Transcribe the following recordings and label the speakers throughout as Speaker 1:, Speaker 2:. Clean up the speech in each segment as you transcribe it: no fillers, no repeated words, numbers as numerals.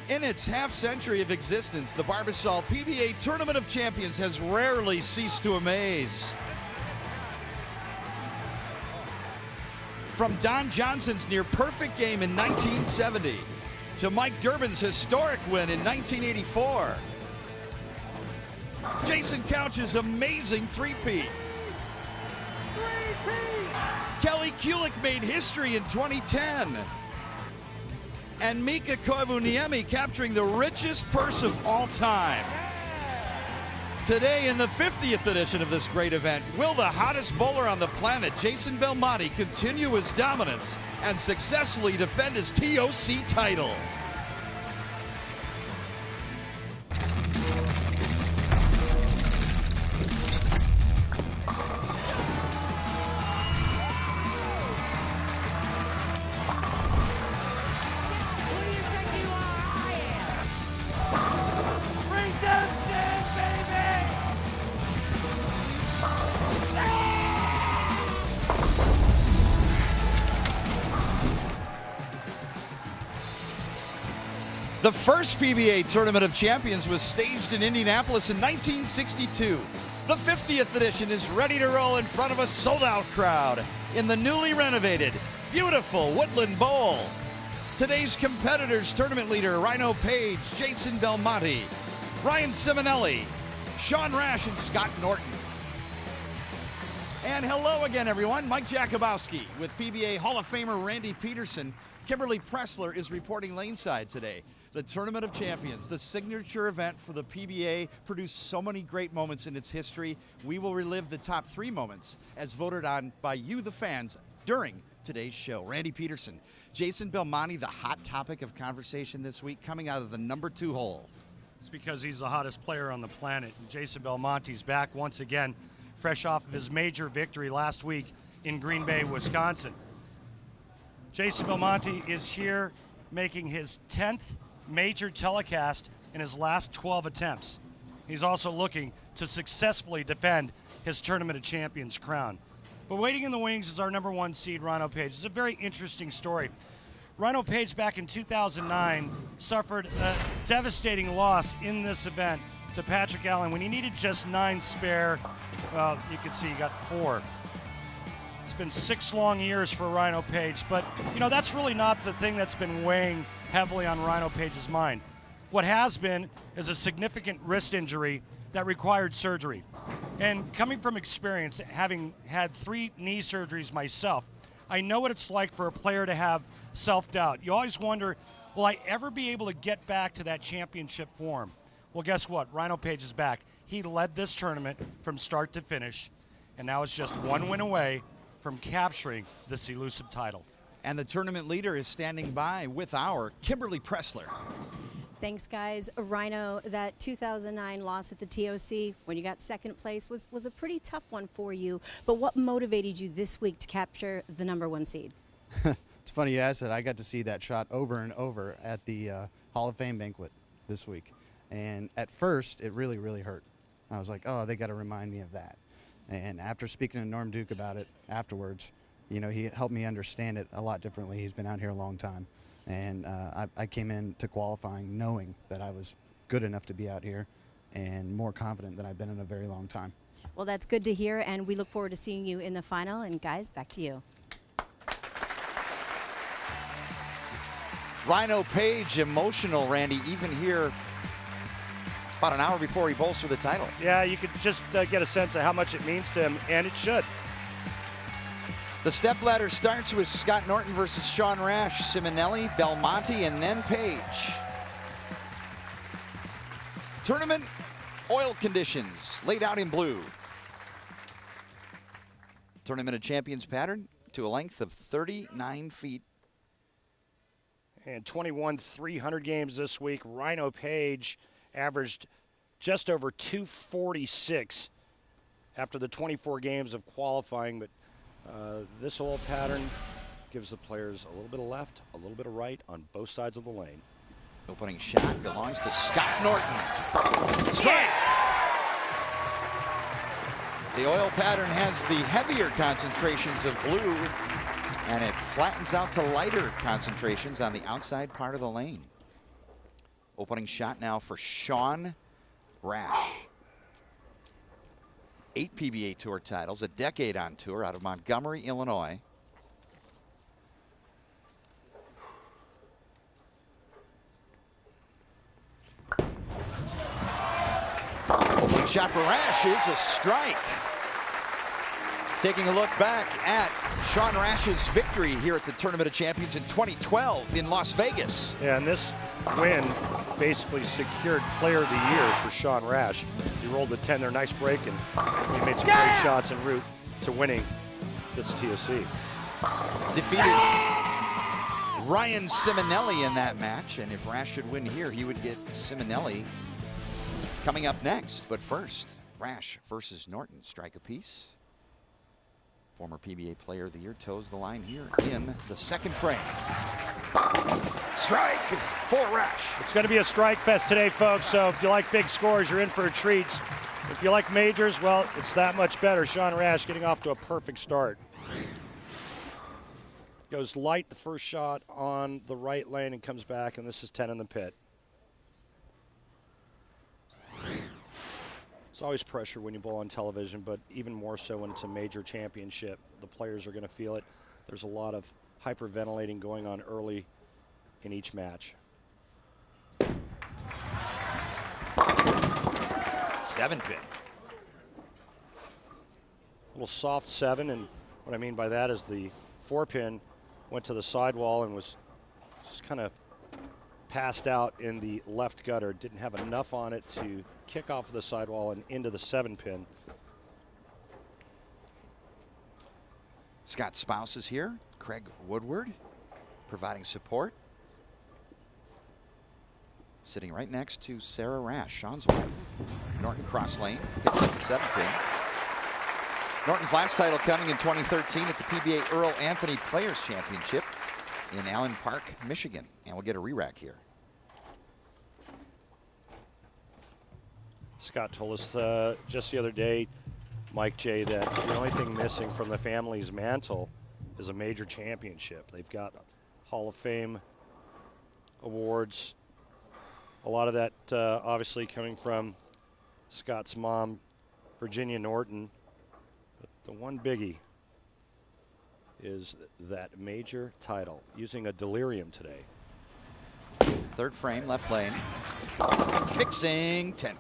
Speaker 1: In its half-century of existence, the Barbasol PBA Tournament of Champions has rarely ceased to amaze. From Don Johnson's near-perfect game in 1970 to Mike Durbin's historic win in 1984, Jason Couch's amazing three-peat, Kelly Kulick made history in 2010, and Mika Koivuniemi capturing the richest purse of all time. Today, in the 50th edition of this great event, will the hottest bowler on the planet, Jason Belmonte, continue his dominance and successfully defend his TOC title? The first PBA Tournament of Champions was staged in Indianapolis in 1962. The 50th edition is ready to roll in front of a sold-out crowd in the newly renovated, beautiful Woodland Bowl. Today's competitors: tournament leader Rhino Page, Jason Belmonte, Ryan Ciminelli, Sean Rash, and Scott Norton. And hello again, everyone. Mike Jakubowski with PBA Hall of Famer Randy Peterson. Kimberly Pressler is reporting laneside today. The Tournament of Champions, the signature event for the PBA, produced so many great moments in its history. We will relive the top 3 moments as voted on by you, the fans, during today's show. Randy Peterson, Jason Belmonte, the hot topic of conversation this week, coming out of the number 2 hole.
Speaker 2: It's because he's the hottest player on the planet. And Jason Belmonte's back once again, fresh off of his major victory last week in Green Bay, Wisconsin. Jason Belmonte is here making his 10th major telecast in his last 12 attempts. He's also looking to successfully defend his Tournament of Champions crown. But waiting in the wings is our number 1 seed, Rhino Page. It's a very interesting story. Rhino Page back in 2009 suffered a devastating loss in this event to Patrick Allen when he needed just 9 spare. Well, you can see he got 4. It's been 6 long years for Rhino Page, but you know, that's really not the thing that's been weighing heavily on Rhino Page's mind. What has been is a significant wrist injury that required surgery. And coming from experience, having had 3 knee surgeries myself, I know what it's like for a player to have self-doubt. You always wonder, will I ever be able to get back to that championship form? Well, guess what? Rhino Page is back. He led this tournament from start to finish, and now it's just 1 win away from capturing this elusive title.
Speaker 1: And the tournament leader is standing by with our Kimberly Pressler.
Speaker 3: Thanks, guys. Rhino, that 2009 loss at the TOC when you got 2nd place was a pretty tough one for you. But what motivated you this week to capture the number 1 seed?
Speaker 4: It's funny you asked that. I got to see that shot over and over at the Hall of Fame banquet this week. And at first, it really, really hurt. I was like, oh, they got to remind me of that. And after speaking to Norm Duke about it afterwards, you know, he helped me understand it a lot differently. He's been out here a long time. And I came into qualifying knowing that I was good enough to be out here and more confident than I've been in a very long time.
Speaker 3: Well, that's good to hear, and we look forward to seeing you in the final. And guys, back to you.
Speaker 1: Rhino Page, emotional, Randy, even here about an hour before he bowls for the title.
Speaker 2: Yeah, you could just get a sense of how much it means to him, and it should.
Speaker 1: The stepladder starts with Scott Norton versus Sean Rash, Ciminelli, Belmonte, and then Page. Tournament oil conditions laid out in blue. Tournament of Champions pattern to a length of 39 feet.
Speaker 2: And 300 games this week. Rhino Page averaged just over 246 after the 24 games of qualifying, but this oil pattern gives the players a little bit of left, a little bit of right on both sides of the lane.
Speaker 1: Opening shot belongs to Scott Norton. Strike! The oil pattern has the heavier concentrations of blue, and it flattens out to lighter concentrations on the outside part of the lane. Opening shot now for Sean Rash. 8 PBA Tour titles, a decade on tour out of Montgomery, Illinois. Opening shot for Rash is a strike. Taking a look back at Sean Rash's victory here at the Tournament of Champions in 2012 in Las Vegas.
Speaker 2: Yeah, and this win basically secured Player of the Year for Sean Rash. He rolled the 10 there, nice break, and he made some great shots en route to winning this TOC.
Speaker 1: Defeated Ryan Ciminelli in that match, and if Rash should win here, he would get Ciminelli coming up next. But first, Rash versus Norton, strike apiece. Former PBA Player of the Year toes the line here in the second frame. Strike for Rash.
Speaker 2: It's going to be a strike fest today, folks, so if you like big scores, you're in for a treat. If you like majors, well, it's that much better. Sean Rash getting off to a perfect start. Goes light the first shot on the right lane and comes back, and this is 10 in the pit. It's always pressure when you bowl on television, but even more so when it's a major championship. The players are going to feel it. There's a lot of hyperventilating going on early in each match.
Speaker 1: 7-pin.
Speaker 2: A little soft 7, and what I mean by that is the 4-pin went to the sidewall and was just kind of passed out in the left gutter. Didn't have enough on it to kick off of the sidewall and into the 7-pin.
Speaker 1: Scott Spouse is here. Craig Woodward providing support. Sitting right next to Sarah Rash, Sean's wife. Norton cross lane, hits at the 7-pin. Norton's last title coming in 2013 at the PBA Earl Anthony Players Championship in Allen Park, Michigan. And we'll get a re-rack here.
Speaker 2: Scott told us just the other day, Mike J., that the only thing missing from the family's mantle is a major championship. They've got Hall of Fame awards. A lot of that obviously coming from Scott's mom, Virginia Norton. But the one biggie is that major title, using a delirium today.
Speaker 1: Third frame, left lane. Fixing 10-pin.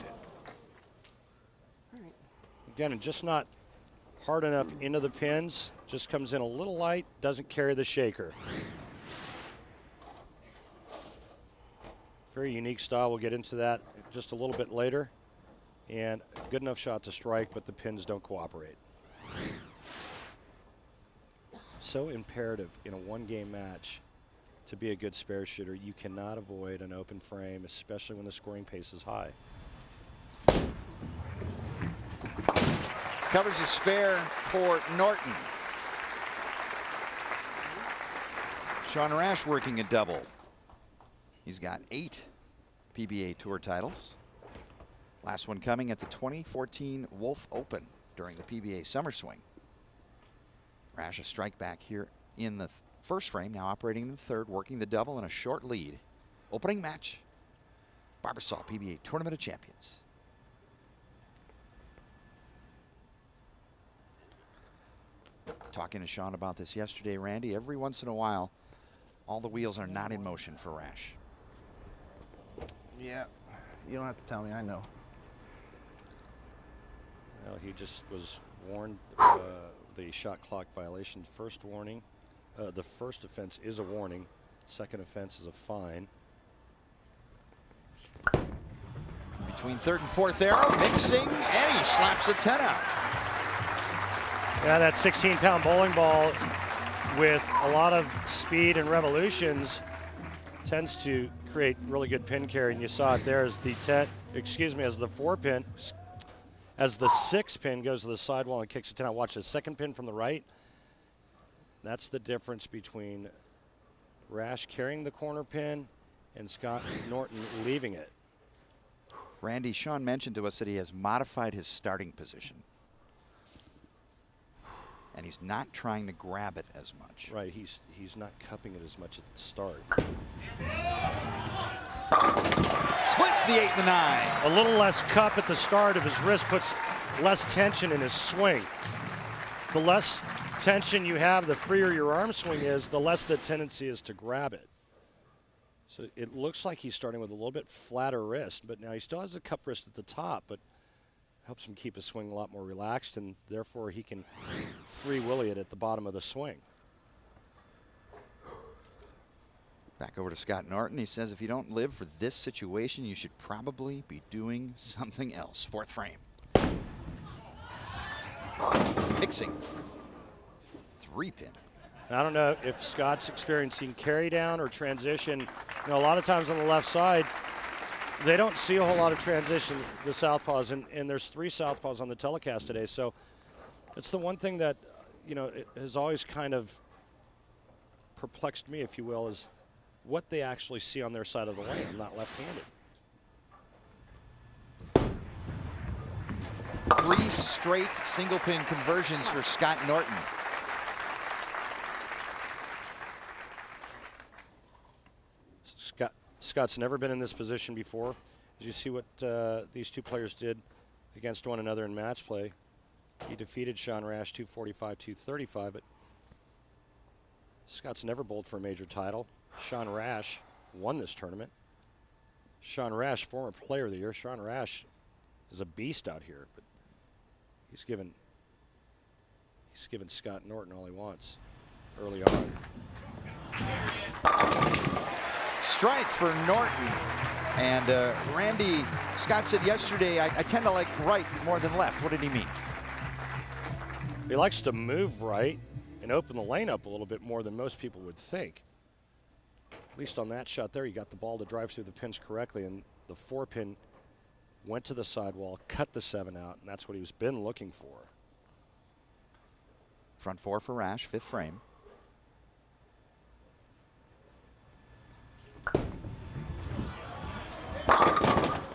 Speaker 2: Again, and just not hard enough into the pins. Just comes in a little light, doesn't carry the shaker. Very unique style. We'll get into that just a little bit later. And good enough shot to strike, but the pins don't cooperate. So imperative in a one-game match to be a good spare shooter. You cannot avoid an open frame, especially when the scoring pace is high.
Speaker 1: Covers a spare for Norton. Sean Rash working a double. He's got 8 PBA Tour titles. Last one coming at the 2014 Wolf Open during the PBA Summer Swing. Rash a strike back here in the first frame, now operating in the third, working the double in a short lead. Opening match, Barbasol PBA Tournament of Champions. Talking to Sean about this yesterday, Randy, every once in a while, all the wheels are not in motion for Rash.
Speaker 5: Yeah, you don't have to tell me, I know.
Speaker 2: Well, he just was warned the shot clock violation. First warning, the first offense is a warning. Second offense is a fine.
Speaker 1: Between third and fourth arrow, mixing, and he slaps a 10 out.
Speaker 2: Yeah, that 16-pound bowling ball with a lot of speed and revolutions tends to create really good pin carry, and you saw it there as the as the 4-pin, as the 6-pin goes to the sidewall and kicks a 10 out. Watch the second pin from the right. That's the difference between Rash carrying the corner pin and Scott Norton leaving it.
Speaker 1: Randy, Sean mentioned to us that he has modified his starting position. And he's not trying to grab it as much.
Speaker 2: Right, he's not cupping it as much at the start.
Speaker 1: splits the 8 and the 9.
Speaker 2: A little less cup at the start of his wrist puts less tension in his swing. The less tension you have, the freer your arm swing is, the less the tendency is to grab it. So it looks like he's starting with a little bit flatter wrist, but now he still has a cup wrist at the top, but helps him keep his swing a lot more relaxed, and therefore he can free willy it at the bottom of the swing.
Speaker 1: Back over to Scott Norton. He says if you don't live for this situation, you should probably be doing something else. Fourth frame. Mixing. 3-pin.
Speaker 2: I don't know if Scott's experiencing carry down or transition. You know, a lot of times on the left side, they don't see a whole lot of transition, the southpaws, and there's 3 southpaws on the telecast today. So it's the one thing that, you know, it has always kind of perplexed me, if you will, is what they actually see on their side of the lane. I'm not left-handed.
Speaker 1: 3 straight single pin conversions for Scott Norton.
Speaker 2: Scott's never been in this position before. As you see what these 2 players did against one another in match play. He defeated Sean Rash 245-235, but Scott's never bowled for a major title. Sean Rash won this tournament. Sean Rash, former player of the year. Sean Rash is a beast out here, but he's given Scott Norton all he wants early on.
Speaker 1: Strike for Norton. And Randy, Scott said yesterday, I tend to like right more than left. What did he mean?
Speaker 2: He likes to move right and open the lane up a little bit more than most people would think. At least on that shot there, he got the ball to drive through the pins correctly, and the 4-pin went to the sidewall, cut the 7 out, and that's what he's been looking for.
Speaker 1: Front 4 for Rash, 5th frame.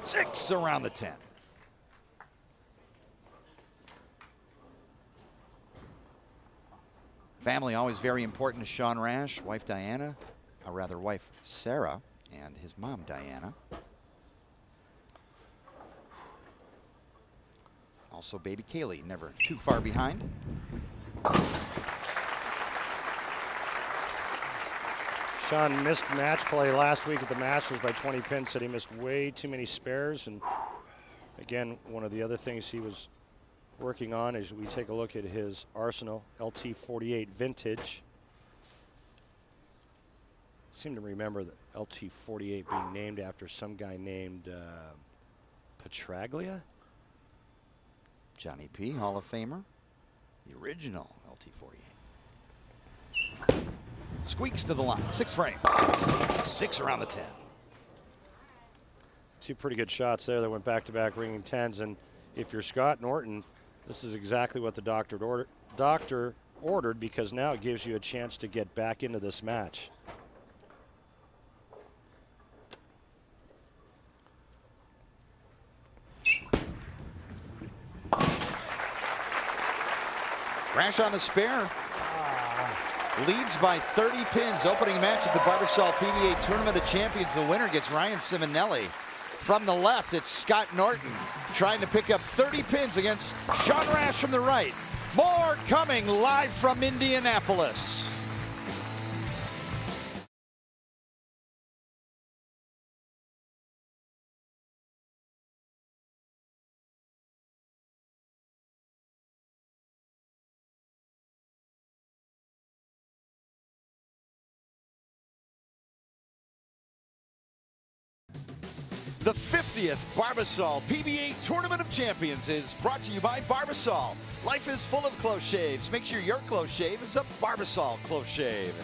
Speaker 1: Six around the 10. Family always very important to Sean Rash. Wife Diana, or rather wife Sarah, and his mom Diana. Also baby Kaylee, never too far behind.
Speaker 2: Sean missed match play last week at the Masters by 20 pins, said he missed way too many spares. And again, one of the other things he was working on as we take a look at his Arsenal LT48 vintage. I seem to remember the LT48 being named after some guy named Petraglia.
Speaker 1: Johnny P, Hall of Famer. The original LT48. Squeaks to the line, 6th frame. 6 around the 10.
Speaker 2: 2 pretty good shots there that went back-to-back ringing 10s. And if you're Scott Norton, this is exactly what the doctor ordered, because now it gives you a chance to get back into this match.
Speaker 1: Rash on the spare. Leads by 30 pins. Opening match at the Barbasol PBA Tournament of Champions. The winner gets Ryan Ciminelli. From the left, it's Scott Norton trying to pick up 30 pins against Sean Rash from the right. More coming live from Indianapolis. The 50th Barbasol PBA Tournament of Champions is brought to you by Barbasol. Life is full of close shaves. Make sure your close shave is a Barbasol close shave.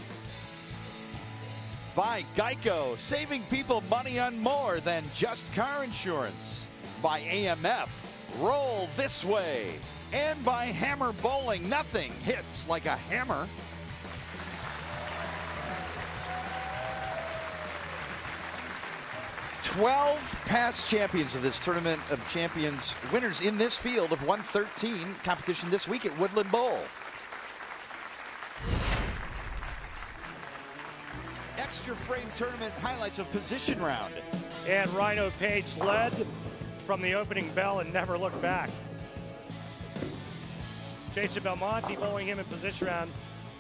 Speaker 1: By Geico, saving people money on more than just car insurance. By AMF, roll this way. And by Hammer Bowling, nothing hits like a hammer. Twelve past champions of this Tournament of Champions, winners in this field of 113. Competition this week at Woodland Bowl. Master Frame Tournament highlights of position round.
Speaker 2: And Rhino Page led from the opening bell and never looked back. Jason Belmonte bowling him in position round,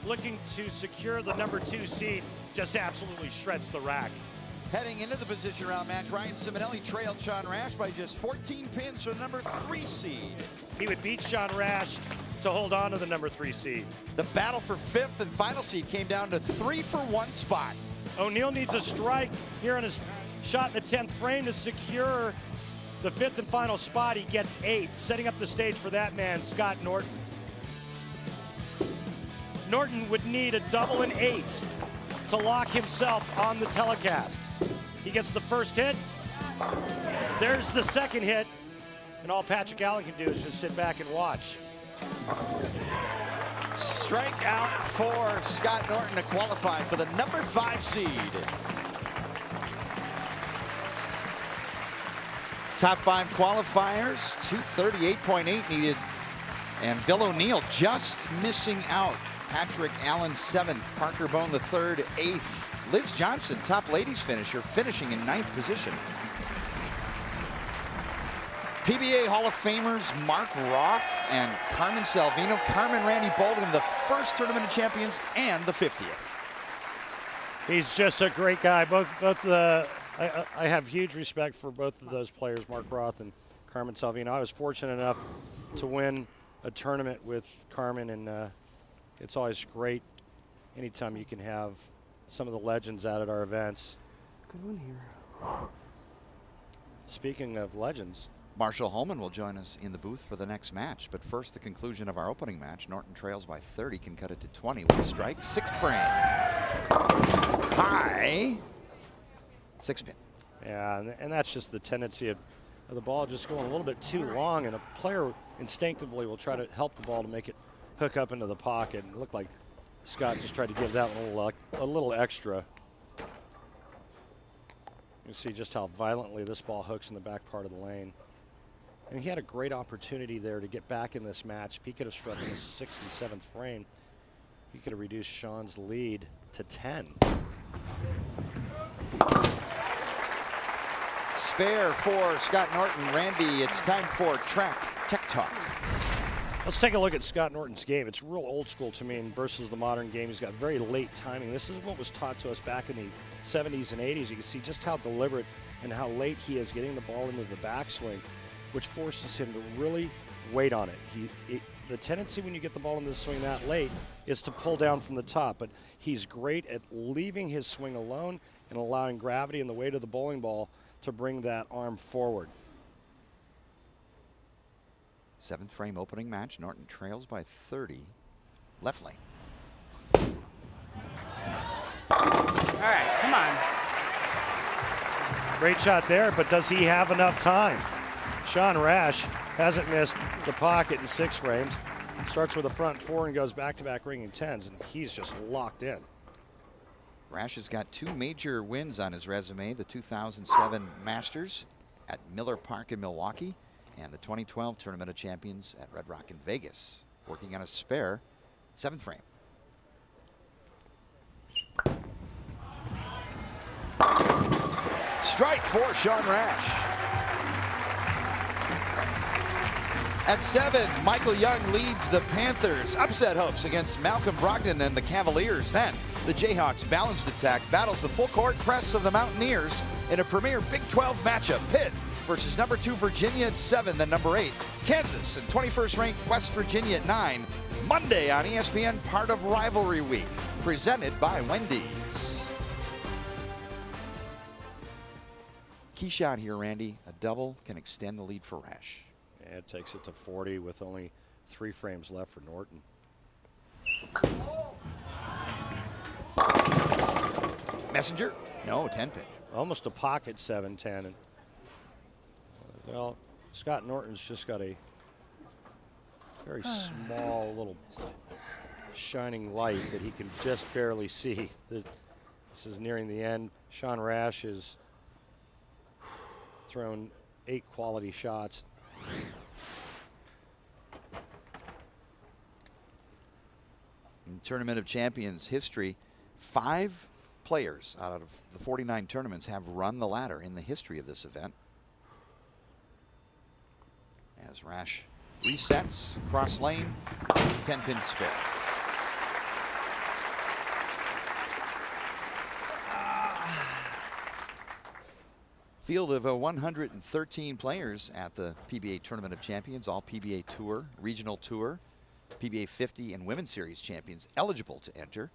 Speaker 2: looking to secure the number 2 seed, just absolutely shreds the rack.
Speaker 1: Heading into the position round match, Ryan Ciminelli trailed Sean Rash by just 14 pins for the number 3 seed.
Speaker 2: He would beat Sean Rash to hold on to the number 3 seed.
Speaker 1: The battle for 5th and final seed came down to 3 for 1 spot.
Speaker 2: O'Neill needs a strike here on his shot in the 10th frame to secure the 5th and final spot. He gets 8, setting up the stage for that man, Scott Norton. Norton would need a double and 8 to lock himself on the telecast. He gets the first hit. There's the second hit. And all Patrick Allen can do is just sit back and watch.
Speaker 1: Strikeout for Scott Norton to qualify for the number 5 seed. Top 5 qualifiers, 238.8 needed. And Bill O'Neill just missing out. Patrick Allen 7th, Parker Bone the 3rd, 8th. Liz Johnson, top ladies finisher, finishing in 9th position. PBA Hall of Famers Mark Roth and Carmen Salvino. Carmen Randy Bolden, the first Tournament of Champions and the 50th.
Speaker 2: He's just a great guy. I have huge respect for both of those players, Mark Roth and Carmen Salvino. I was fortunate enough to win a tournament with Carmen, and it's always great anytime you can have some of the legends out at our events.
Speaker 5: Good one here.
Speaker 2: Speaking of legends,
Speaker 1: Marshall Holman will join us in the booth for the next match. But first, the conclusion of our opening match. Norton trails by 30, can cut it to 20 with a strike. 6th frame. High. 6-pin.
Speaker 2: Yeah, and that's just the tendency of the ball just going a little bit too long, and a player instinctively will try to help the ball to make it hook up into the pocket. And it looked like Scott just tried to give that one a little extra. You see just how violently this ball hooks in the back part of the lane. And he had a great opportunity there to get back in this match. If he could have struck in the 6th and 7th frame, he could have reduced Sean's lead to 10.
Speaker 1: Spare for Scott Norton. Randy, it's time for Track Tech Talk.
Speaker 2: Let's take a look at Scott Norton's game. It's real old school to me versus the modern game. He's got very late timing. This is what was taught to us back in the 70s and 80s. You can see just how deliberate and how late he is getting the ball into the backswing, which forces him to really wait on it. The tendency when you get the ball into the swing that late is to pull down from the top, but he's great at leaving his swing alone and allowing gravity and the weight of the bowling ball to bring that arm forward.
Speaker 1: 7th frame opening match. Norton trails by 30. Left lane.
Speaker 5: All right, come on.
Speaker 2: Great shot there, but does he have enough time? Sean Rash hasn't missed the pocket in 6 frames. Starts with a front 4 and goes back-to-back ringing 10s, and he's just locked in.
Speaker 1: Rash has got 2 major wins on his resume. The 2007 Masters at Miller Park in Milwaukee and the 2012 Tournament of Champions at Red Rock in Vegas. Working on a spare 7th frame. Strike for Sean Rash. At 7, Michael Young leads the Panthers' upset hopes against Malcolm Brogdon and the Cavaliers. Then the Jayhawks' balanced attack battles the full court press of the Mountaineers in a premier Big 12 matchup. Pitt versus number 2 Virginia at 7, then number 8 Kansas and 21st ranked West Virginia at 9. Monday on ESPN, part of Rivalry Week, presented by Wendy's. Key shot here, Randy. A double can extend the lead for Rash.
Speaker 2: It takes it to 40 with only 3 frames left for Norton.
Speaker 1: Messenger? No, 10-pin.
Speaker 2: Almost a pocket 7-10. And, well, Scott Norton's just got a very small little shining light that he can just barely see. This is nearing the end. Sean Rash has thrown 8 quality shots.
Speaker 1: In Tournament of Champions history, 5 players out of the 49 tournaments have run the ladder in the history of this event. As Rash resets, cross lane, 10-pin spare. Field of 113 players at the PBA Tournament of Champions, all PBA Tour, Regional Tour, PBA 50 and Women's Series champions eligible to enter.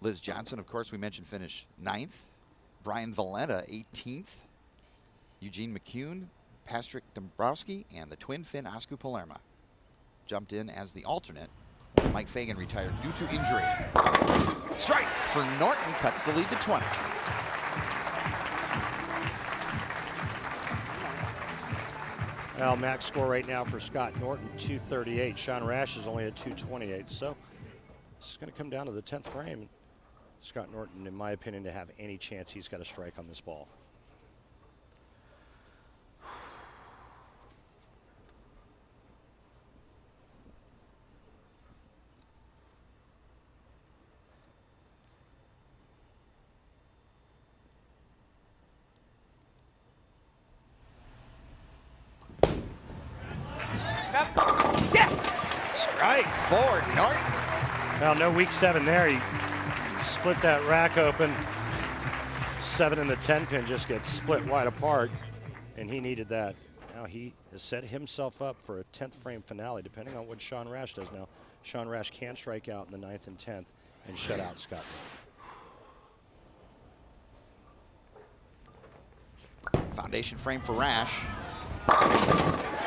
Speaker 1: Liz Johnson, of course, we mentioned, finished 9th. Brian Valenta, 18th. Eugene McCune, Patrick Dombrowski, and the twin Finn Asku Palermo jumped in as the alternate. Mike Fagan retired due to injury. Strike for Norton, cuts the lead to 20.
Speaker 2: Well, max score right now for Scott Norton, 238. Sean Rash is only at 228. So this is going to come down to the 10th frame. Scott Norton, in my opinion, to have any chance, he's got to strike on this ball.
Speaker 1: Strike for Norton.
Speaker 2: Well, no weak 7 there. He split that rack open. 7 and the 10 pin just gets split wide apart, and he needed that. Now he has set himself up for a 10th frame finale, depending on what Sean Rash does now. Sean Rash can strike out in the 9th and 10th and shut out Scott.
Speaker 1: Foundation frame for Rash.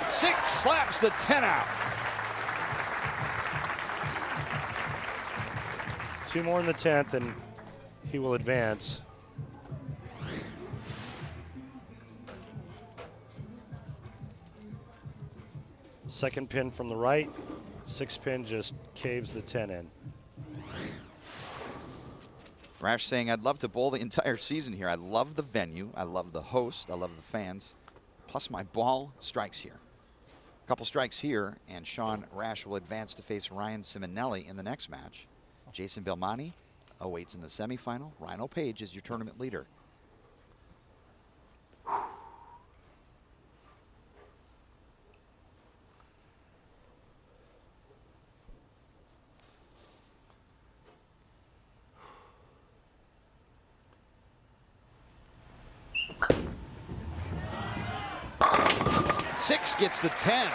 Speaker 1: 6 slaps the 10 out.
Speaker 2: 2 more in the 10th, and he will advance. Second pin from the right. 6th pin just caves the 10 in.
Speaker 1: Rash saying, I'd love to bowl the entire season here. I love the venue. I love the host. I love the fans. Plus my ball strikes here. A couple strikes here, and Sean Rash will advance to face Ryan Ciminelli in the next match. Jason Belmonte awaits in the semifinal. Rhino Page is your tournament leader. Six gets the 10.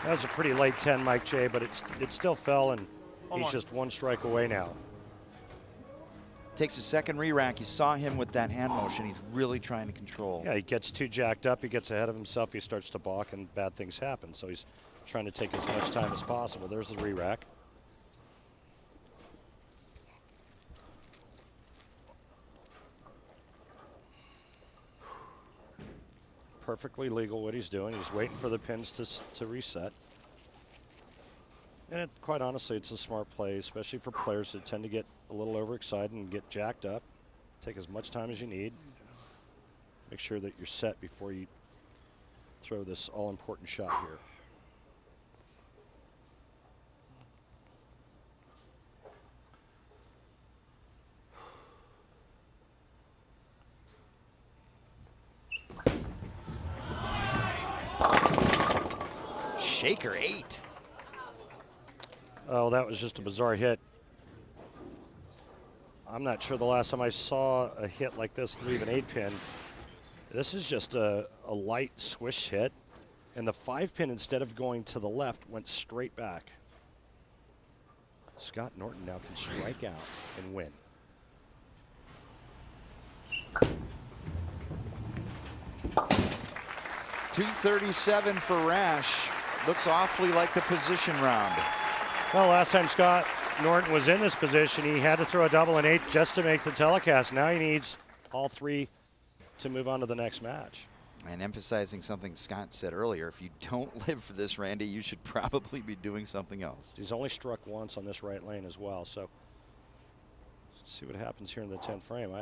Speaker 2: That was a pretty late 10, Mike J, but it still fell, and he's just 1 strike away now.
Speaker 1: Takes a second re-rack. You saw him with that hand motion. He's really trying to control.
Speaker 2: Yeah, he gets too jacked up. He gets ahead of himself. He starts to balk, and bad things happen. So he's trying to take as much time as possible. There's the re-rack. Perfectly legal what he's doing. He's waiting for the pins to reset. And quite honestly, it's a smart play, especially for players that tend to get a little overexcited and get jacked up. Take as much time as you need. Make sure that you're set before you throw this all-important shot here.
Speaker 1: Shaker 8.
Speaker 2: Oh, that was just a bizarre hit. I'm not sure the last time I saw a hit like this leave an 8-pin. This is just a light swish hit, and the 5-pin, instead of going to the left, went straight back. Scott Norton now can strike out and win.
Speaker 1: .237 for Rash. Looks awfully like the position round.
Speaker 2: Well, last time Scott Norton was in this position, he had to throw a double and 8 just to make the telecast. Now he needs all 3 to move on to the next match.
Speaker 1: And emphasizing something Scott said earlier, if you don't live for this, Randy, you should probably be doing something else.
Speaker 2: He's only struck once on this right lane as well, so let's see what happens here in the 10th frame.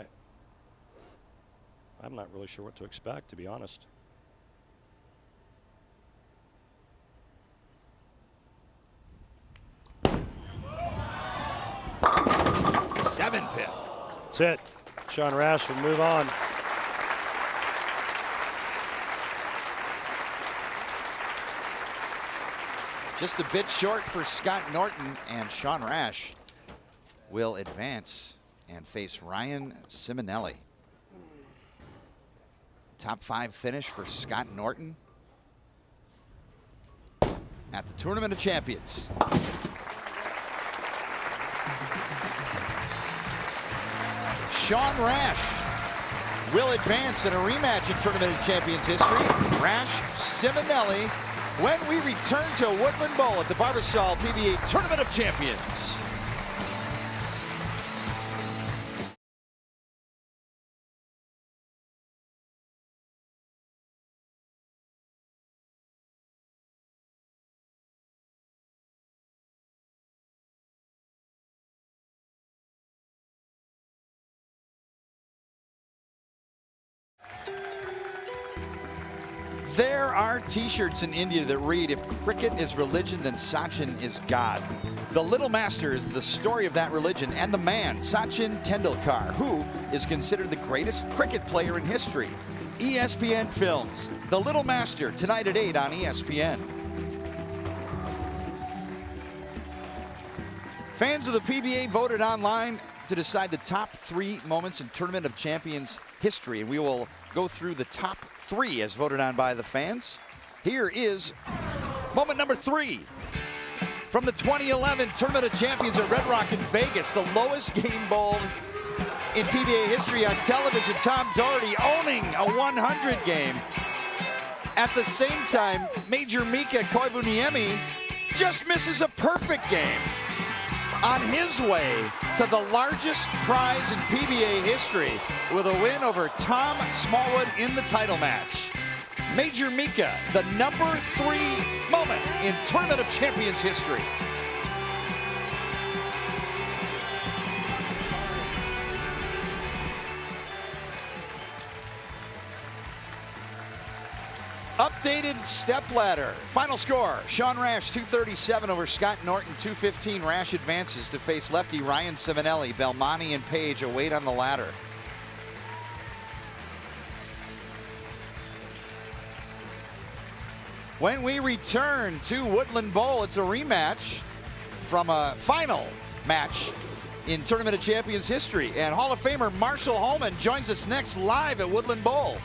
Speaker 2: I'm not really sure what to expect, to be honest.
Speaker 1: 7 pip.
Speaker 2: That's it. Sean Rash will move on.
Speaker 1: Just a bit short for Scott Norton, and Sean Rash will advance and face Ryan Ciminelli. Top 5 finish for Scott Norton at the Tournament of Champions. Sean Rash will advance in a rematch in Tournament of Champions history. Rash Ciminelli when we return to Woodland Bowl at the Barbasol PBA Tournament of Champions. There are t-shirts in India that read, "If cricket is religion, then Sachin is God." The Little Master is the story of that religion and the man, Sachin Tendulkar, who is considered the greatest cricket player in history. ESPN Films, The Little Master, tonight at 8 on ESPN. Fans of the PBA voted online to decide the top 3 moments in Tournament of Champions history, and we will go through the top 3 as voted on by the fans. Here is moment number 3 from the 2011 Tournament of Champions at Red Rock in Vegas, the lowest game bowled in PBA history on television. Tom Doherty owning a 100 game. At the same time, Major Mika Koivuniemi just misses a perfect game on his way to the largest prize in PBA history with a win over Tom Smallwood in the title match. Major Mika, the number 3 moment in Tournament of Champions history. Updated stepladder. Final score, Sean Rash 237 over Scott Norton 215. Rash advances to face lefty Ryan Ciminelli. Belmonte and Page await on the ladder. When we return to Woodland Bowl, it's a rematch from a final match in Tournament of Champions history. And Hall of Famer Marshall Holman joins us next live at Woodland Bowl.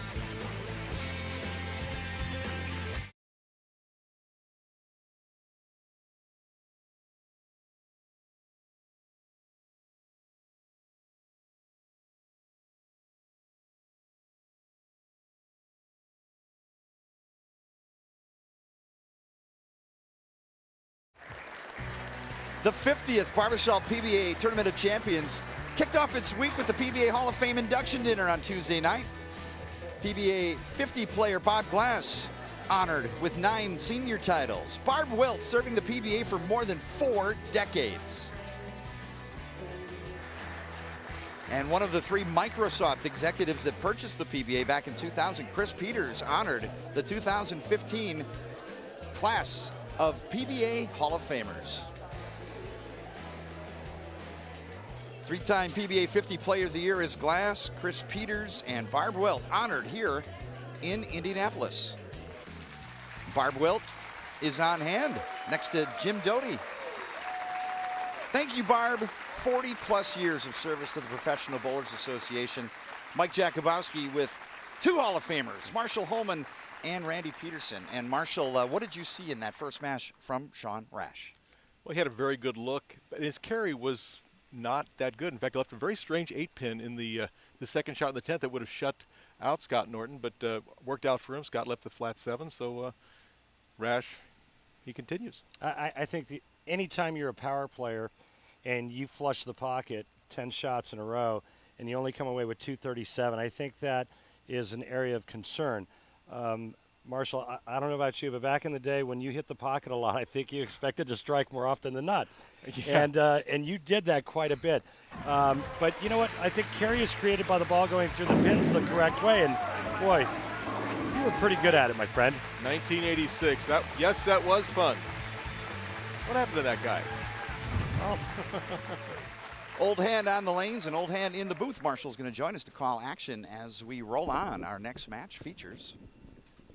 Speaker 1: The 50th Barbasol PBA Tournament of Champions kicked off its week with the PBA Hall of Fame induction dinner on Tuesday night. PBA 50 player Bob Glass honored with 9 senior titles. Barb Wilt serving the PBA for more than 4 decades. And one of the 3 Microsoft executives that purchased the PBA back in 2000, Chris Peters, honored the 2015 class of PBA Hall of Famers. 3-time PBA 50 Player of the Year is Glass, Chris Peters, and Barb Wilt honored here in Indianapolis. Barb Wilt is on hand next to Jim Doty. Thank you, Barb. 40-plus years of service to the Professional Bowlers Association. Mike Jakubowski with 2 Hall of Famers, Marshall Holman and Randy Peterson. And Marshall, what did you see in that first match from Sean Rash?
Speaker 6: Well, he had a very good look, but his carry was not that good. In fact, he left a very strange 8-pin in the second shot in the 10th that would have shut out Scott Norton, but worked out for him. Scott left the flat 7, so Rash, he continues.
Speaker 2: I think anytime you're a power player and you flush the pocket 10 shots in a row and you only come away with 237, I think that is an area of concern. Marshall, I don't know about you, but back in the day when you hit the pocket a lot, I think you expected to strike more often than not. Yeah. And you did that quite a bit. But you know what? I think carry is created by the ball going through the pins the correct way. And, boy, you were pretty good at it, my friend.
Speaker 6: 1986. Yes, that was fun. What happened to that guy?
Speaker 2: Well,
Speaker 1: Old Hand on the lanes and Old Hand in the booth. Marshall's going to join us to call action as we roll on. Our next match features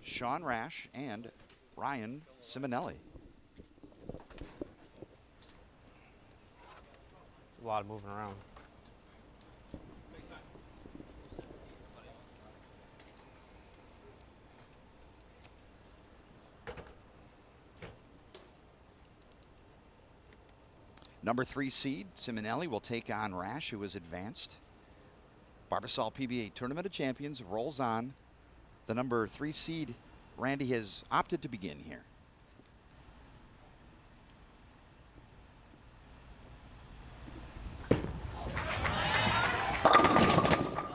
Speaker 1: Sean Rash and Ryan Ciminelli.
Speaker 5: A lot of moving around.
Speaker 1: Number 3 seed, Ciminelli, will take on Rash, who is advanced. Barbasol PBA Tournament of Champions rolls on. The number 3 seed, Randy, has opted to begin here.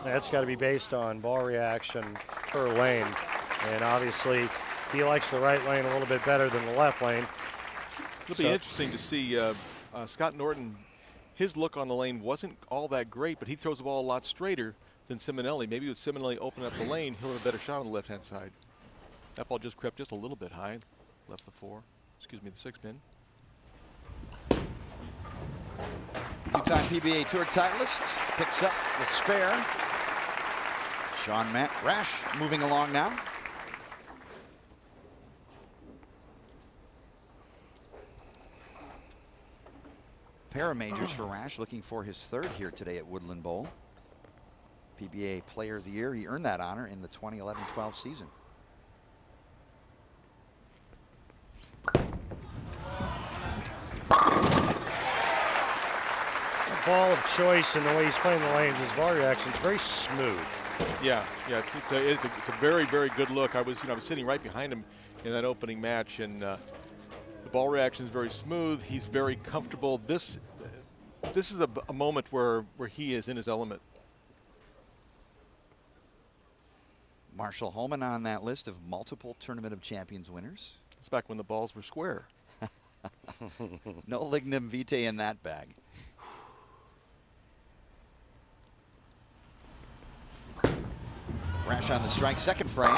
Speaker 2: That's got to be based on ball reaction per lane. And obviously, he likes the right lane a little bit better than the left lane.
Speaker 6: It'll be interesting to see Scott Norton. His look on the lane wasn't all that great, but he throws the ball a lot straighter than Ciminelli. Maybe with Ciminelli opening up the lane, he'll have a better shot on the left-hand side. That ball just crept just a little bit high, left the 4. Excuse me, the 6 pin.
Speaker 1: Two-time PBA Tour titleist picks up the spare. Sean Rash moving along now. Pair of majors for Rash, looking for his 3rd here today at Woodland Bowl. PBA Player of the Year. He earned that honor in the 2011-12 season.
Speaker 2: Ball of choice and the way he's playing the lanes, his ball reaction is very smooth.
Speaker 6: Yeah, it's a very, very good look. I was sitting right behind him in that opening match, and the ball reaction is very smooth. He's very comfortable. This is a moment where he is in his element.
Speaker 1: Marshall Holman on that list of multiple Tournament of Champions winners.
Speaker 6: It's back when the balls were square.
Speaker 1: No lignum vitae in that bag. Rash on the strike, 2nd frame.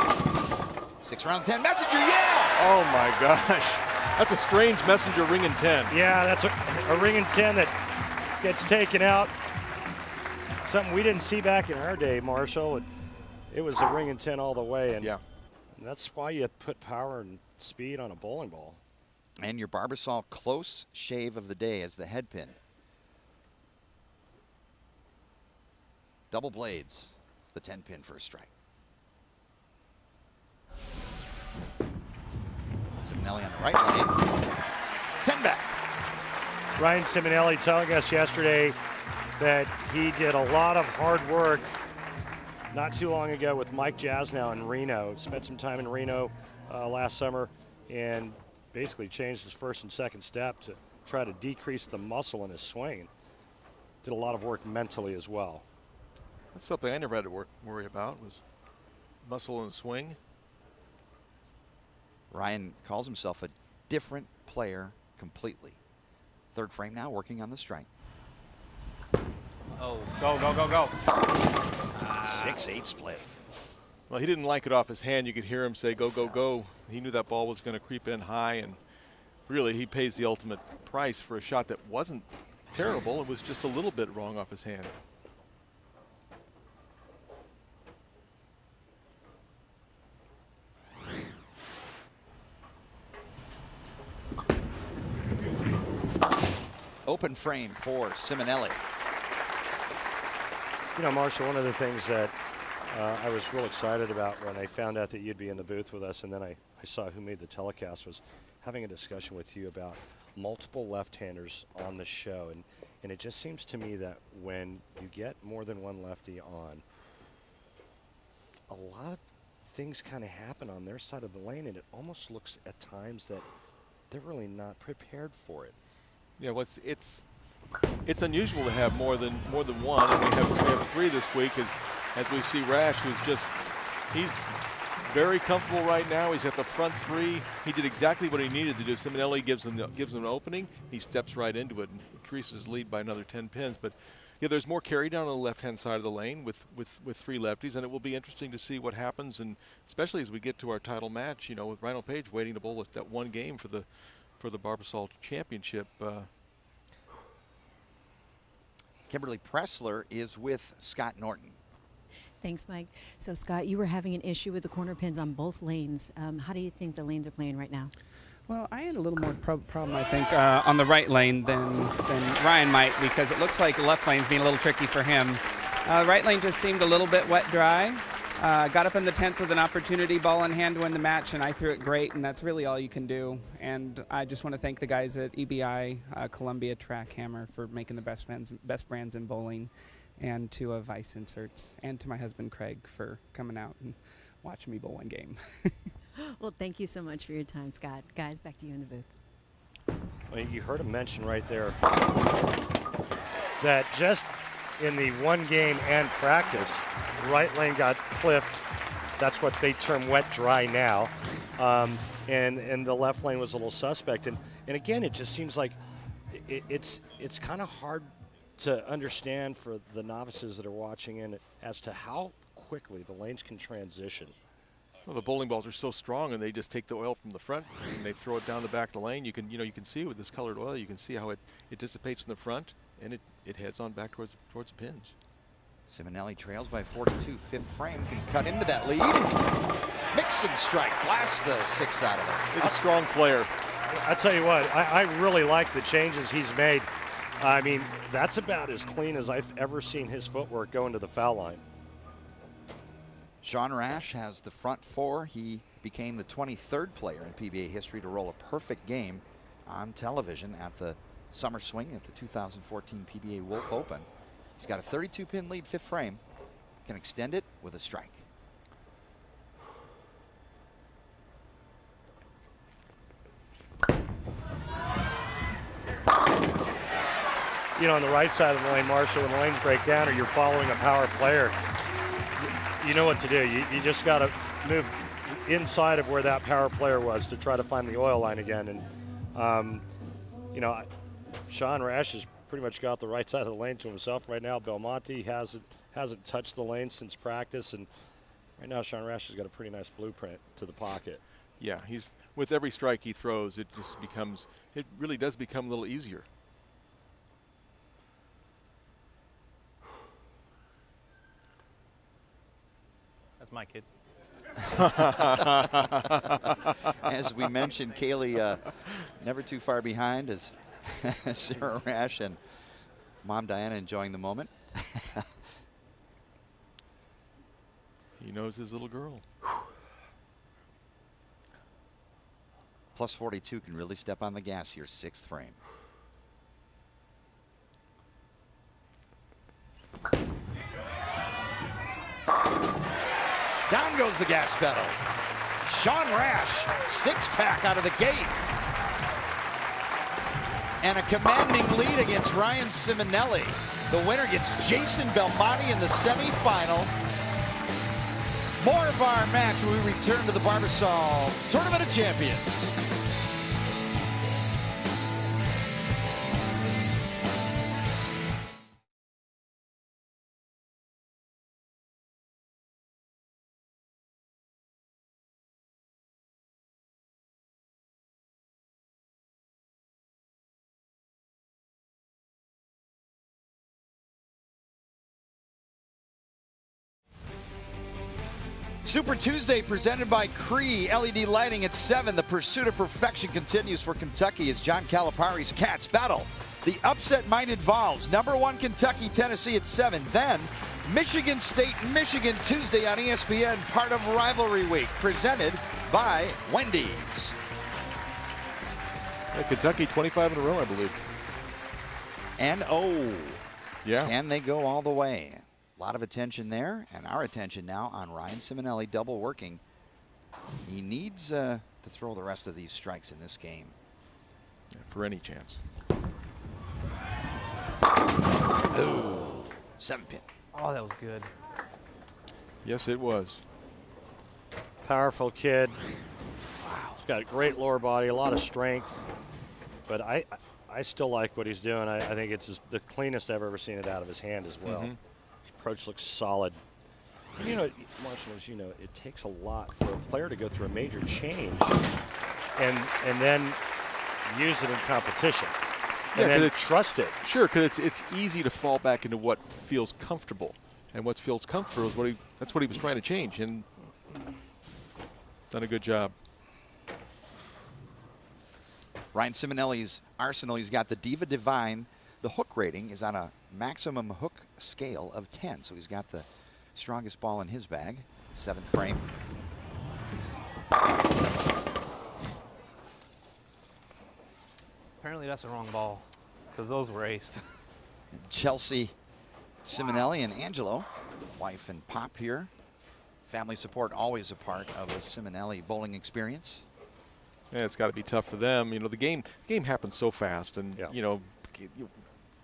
Speaker 1: 6 round 10 messenger, yeah!
Speaker 6: Oh my gosh. That's a strange messenger ringing 10.
Speaker 2: Yeah, that's a ringing 10 that gets taken out. Something we didn't see back in our day, Marshall. It was a ringing 10 all the way, and
Speaker 6: yeah,
Speaker 2: that's why you put power and speed on a bowling ball.
Speaker 1: And your Barbasol close shave of the day as the head pin. Double blades, the 10 pin for a strike. Ciminelli on the right lane. 10 back.
Speaker 2: Ryan Ciminelli telling us yesterday that he did a lot of hard work not too long ago with Mike Jasnow in Rhino. Spent some time in Reno last summer and basically changed his 1st and 2nd step to try to decrease the muscle in his swing. Did a lot of work mentally as well.
Speaker 6: That's something I never had to worry about, was muscle and swing.
Speaker 1: Ryan calls himself a different player completely. 3rd frame now, working on the strike.
Speaker 5: Oh, go, go, go, go.
Speaker 1: 6-8 split.
Speaker 6: Well, he didn't like it off his hand. You could hear him say, go, go, go. He knew that ball was going to creep in high, and really he pays the ultimate price for a shot that wasn't terrible. It was just a little bit wrong off his hand.
Speaker 1: Open frame for Ciminelli.
Speaker 2: You know, Marshall, one of the things that I was real excited about when I found out that you'd be in the booth with us, and then I saw who made the telecast, was having a discussion with you about multiple left-handers on the show. And it just seems to me that when you get more than one lefty on, a lot of things kind of happen on their side of the lane, and it almost looks at times that they're really not prepared for it.
Speaker 6: Yeah, well, it's unusual to have more than one, and we have 3 this week as we see Rash, he's very comfortable right now. He's at the front 3. He did exactly what he needed to do. Ciminelli gives him an opening. He steps right into it and increases his lead by another 10 pins. But yeah, there's more carry down on the left-hand side of the lane with 3 lefties, and it will be interesting to see what happens, and especially as we get to our title match, with Rhino Page waiting to bowl that 1 game for the Barbasol Championship.
Speaker 1: Kimberly Pressler is with Scott Norton.
Speaker 3: Thanks, Mike. So, Scott, you were having an issue with the corner pins on both lanes. How do you think the lanes are playing right now?
Speaker 7: Well, I had a little more problem, I think, on the right lane than Ryan might, because it looks like the left lane's being a little tricky for him. Right lane just seemed a little bit wet dry. Got up in the 10th with an opportunity, ball in hand to win the match, and I threw it great, and that's really all you can do. And I just want to thank the guys at EBI, Columbia Track Hammer, for making the best brands in bowling, and to Vice Inserts, and to my husband Craig for coming out and watching me bowl one game.
Speaker 3: Well, thank you so much for your time, Scott. Guys, back to you in the booth.
Speaker 2: Well, you heard him mention right there that just in the one game and practice, right lane got cliffed. That's what they term wet dry now. And the left lane was a little suspect. And again, it just seems like it's kind of hard to understand for the novices that are watching in as to how quickly the lanes can transition.
Speaker 6: Well, the bowling balls are so strong, and they just take the oil from the front and they throw it down the back of the lane. You can see with this colored oil, you can see how it dissipates in the front, and it heads on back towards the pins.
Speaker 1: Ciminelli trails by 42. Fifth frame can cut into that lead. Mixing strike, blast the 6 out of it.
Speaker 6: He's a strong player.
Speaker 2: I tell you what, I really like the changes he's made. I mean, that's about as clean as I've ever seen his footwork go into the foul line.
Speaker 1: Sean Rash has the front 4. He became the 23rd player in PBA history to roll a perfect game on television at the Summer Swing at the 2014 PBA Wolf Open. He's got a 32-pin lead, 5th frame. Can extend it with a strike.
Speaker 2: You know, on the right side of the lane, Marshall, when the lanes break down or you're following a power player, you know what to do. You just got to move inside of where that power player was to try to find the oil line again. And, you know, Sean Rash has pretty much got the right side of the lane to himself right now. Belmonte hasn't touched the lane since practice, and right now Sean Rash has got a pretty nice blueprint to the pocket.
Speaker 6: Yeah, with every strike he throws, it really does become a little easier.
Speaker 5: That's my kid.
Speaker 1: As we mentioned, Kaylee never too far behind as Sarah Rash and Mom Diana enjoying the moment.
Speaker 6: He knows his little girl.
Speaker 1: Plus 42 can really step on the gas here, 6th frame. Down goes the gas pedal. Sean Rash, 6-pack out of the gate. And a commanding lead against Ryan Ciminelli. The winner gets Jason Belmonte in the semifinal. More of our match when we return to the Barbasol Tournament of Champions. Super Tuesday presented by Cree LED Lighting at 7. The pursuit of perfection continues for Kentucky as John Calipari's Cats battle the upset-minded Vols. #1 Kentucky, Tennessee at 7. Then Michigan State, Michigan Tuesday on ESPN, part of Rivalry Week, presented by Wendy's.
Speaker 6: Yeah, Kentucky 25 in a row, I believe.
Speaker 1: And
Speaker 6: yeah,
Speaker 1: can they go all the way? A lot of attention there, and our attention now on Ryan Ciminelli, double working. He needs to throw the rest of these strikes in this game.
Speaker 6: Yeah, for any chance.
Speaker 1: Ooh, 7-pin.
Speaker 5: Oh, that was good.
Speaker 6: Yes, it was.
Speaker 2: Powerful kid. Wow. He's got a great lower body, a lot of strength. But I still like what he's doing. I think it's the cleanest I've ever seen it out of his hand as well. His approach looks solid. And you know, Marshall, as you know, it takes a lot for a player to go through a major change and then use it in competition. and
Speaker 6: Yeah,
Speaker 2: then trust it.
Speaker 6: Sure, because it's easy to fall back into what feels comfortable, and what feels comfortable is that's what he was trying to change, and done a good job.
Speaker 1: Ryan Ciminelli's arsenal, he's got the Diva Divine. The hook rating is on a maximum hook scale of 10, so he's got the strongest ball in his bag. 7th frame.
Speaker 5: Apparently that's the wrong ball, because those were aced.
Speaker 1: Chelsea Ciminelli and Angelo, wife and pop here. Family support always a part of the Ciminelli bowling experience.
Speaker 6: Yeah, it's got to be tough for them. You know, the game happens so fast, and you know,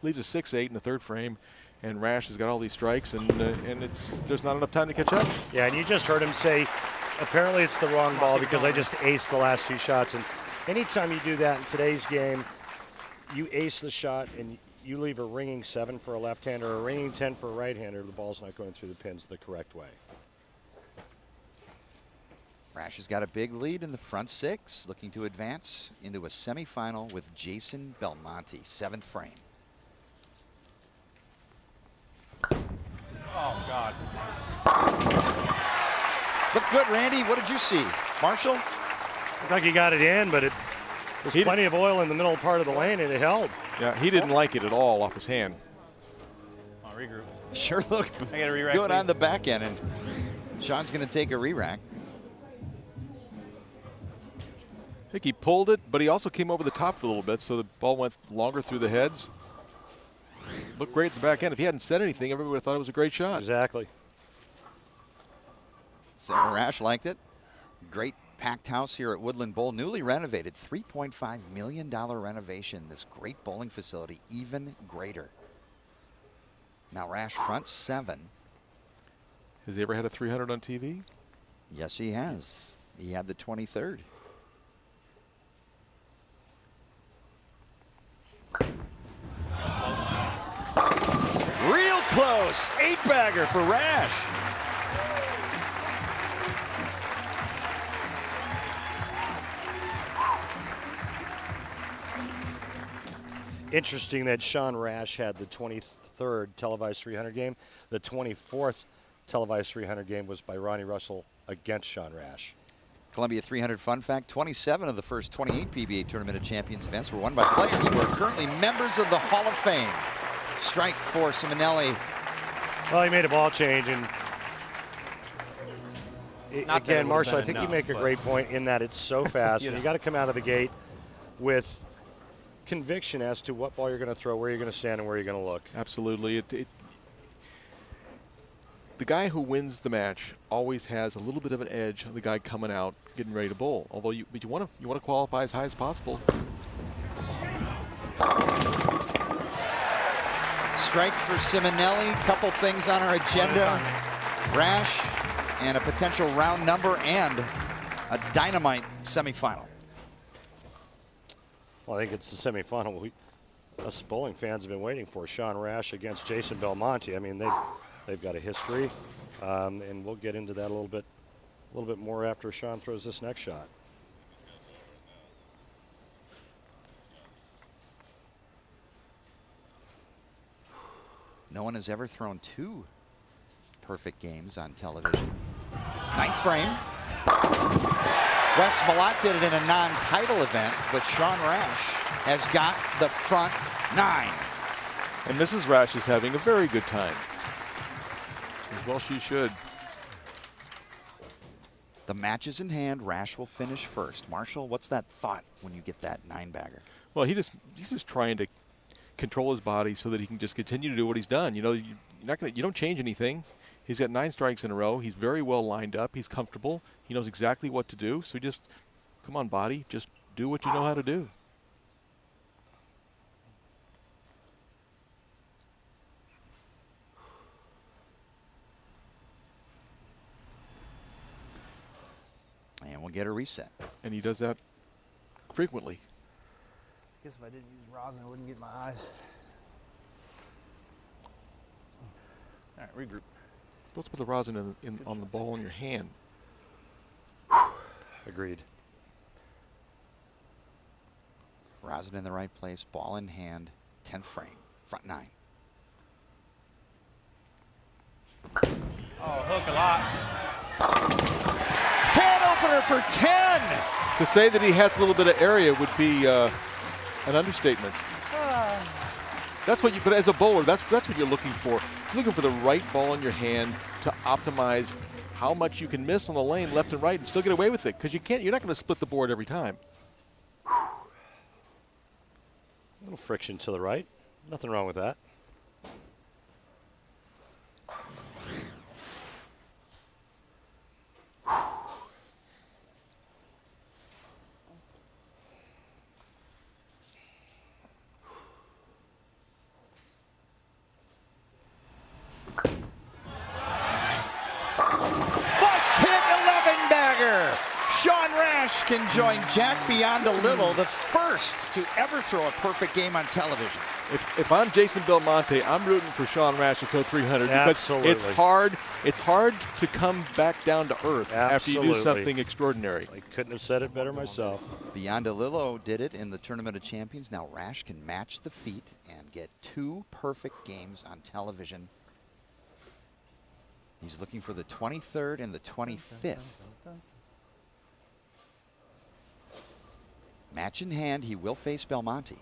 Speaker 6: leaves a 6-8 in the 3rd frame, and Rash has got all these strikes, and there's not enough time to catch up.
Speaker 2: Yeah, and you just heard him say, apparently it's the wrong ball because I just aced the last 2 shots. And anytime you do that in today's game, you ace the shot and you leave a ringing 7 for a left-hander or a ringing 10 for a right-hander, the ball's not going through the pins the correct way.
Speaker 1: Rash has got a big lead in the front 6, looking to advance into a semifinal with Jason Belmonte, 7th frame.
Speaker 5: Oh, God.
Speaker 1: Look good, Randy. What did you see? Marshall?
Speaker 2: Looked like he got it in, but there's plenty of oil in the middle part of the lane, and it held.
Speaker 6: Yeah, he didn't like it at all off his hand.
Speaker 5: I'll regroup.
Speaker 1: Sure looked
Speaker 5: I got a re-rack,
Speaker 1: good
Speaker 5: please.
Speaker 1: on the back end, and Sean's going to take a re-rack.
Speaker 6: I think he pulled it, but he also came over the top for a little bit, so the ball went longer through the heads. Looked great at the back end. If he hadn't said anything, everybody would have thought it was a great shot.
Speaker 2: Exactly.
Speaker 1: So Rash liked it. Great packed house here at Woodland Bowl, newly renovated, $3.5 million renovation. This great bowling facility, even greater. Now Rash front 7.
Speaker 6: Has he ever had a 300 on TV?
Speaker 1: Yes, he has. He had the 23rd. Real close. 8-bagger for Rash.
Speaker 2: Interesting that Sean Rash had the 23rd televised 300 game. The 24th televised 300 game was by Ronnie Russell against Sean Rash.
Speaker 1: Columbia 300 fun fact, 27 of the first 28 PBA Tournament of Champions events were won by players who are currently members of the Hall of Fame. Strike for Ciminelli.
Speaker 2: Well, he made a ball change, and again, Marshall, I think you make a great point in that it's so fast, and you got to come out of the gate with conviction as to what ball you're going to throw, where you're going to stand, and where you're going to look.
Speaker 6: Absolutely. The guy who wins the match always has a little bit of an edge on the guy coming out, getting ready to bowl. Although you want to qualify as high as possible.
Speaker 1: Strike for Ciminelli. Couple things on our agenda. Rash and a potential round number and a dynamite semifinal.
Speaker 2: Well, I think it's the semifinal us bowling fans have been waiting for. Sean Rash against Jason Belmonte. I mean, they've got a history, and we'll get into that a little bit more after Sean throws this next shot.
Speaker 1: No one has ever thrown 2 perfect games on television. 9th frame. Wes Malott did it in a non-title event, but Sean Rash has got the front 9.
Speaker 6: And Mrs. Rash is having a very good time. As well she should.
Speaker 1: The match is in hand. Rash will finish first. Marshall, what's that thought when you get that 9-bagger?
Speaker 6: Well, he's just trying to control his body so that he can just continue to do what he's done. You know, you don't change anything. He's got 9 strikes in a row. He's very well lined up. He's comfortable. He knows exactly what to do. So just, come on, body, just do what you know how to do.
Speaker 1: And we'll get a reset.
Speaker 6: And he does that frequently.
Speaker 8: I guess if I didn't use rosin, I wouldn't get my eyes.
Speaker 5: All right, regroup.
Speaker 6: Let's put the rosin on the ball in your hand.
Speaker 2: Agreed.
Speaker 9: Rosin in the right place, ball in hand, 10th frame, front 9.
Speaker 5: Oh, hook a lot.
Speaker 1: Can opener for 10.
Speaker 6: To say that he has a little bit of area would be an understatement. That's what you. But as a bowler, that's what you're looking for. You're looking for the right ball in your hand to optimize how much you can miss on the lane, left and right, and still get away with it. Because you can't. You're not going to split the board every time.
Speaker 2: A little friction to the right. Nothing wrong with that.
Speaker 1: Rash can join Jack Bionda-Little, the first to ever throw a perfect game on television.
Speaker 6: If I'm Jason Belmonte, I'm rooting for Sean Rash to go 300 because it's hard. It's hard to come back down to earth after you do something extraordinary.
Speaker 2: I couldn't have said it better myself.
Speaker 9: Bionda-Little did it in the Tournament of Champions. Now Rash can match the feat and get 2 perfect games on television. He's looking for the 23rd and the 25th. Match in hand, he will face Belmonte.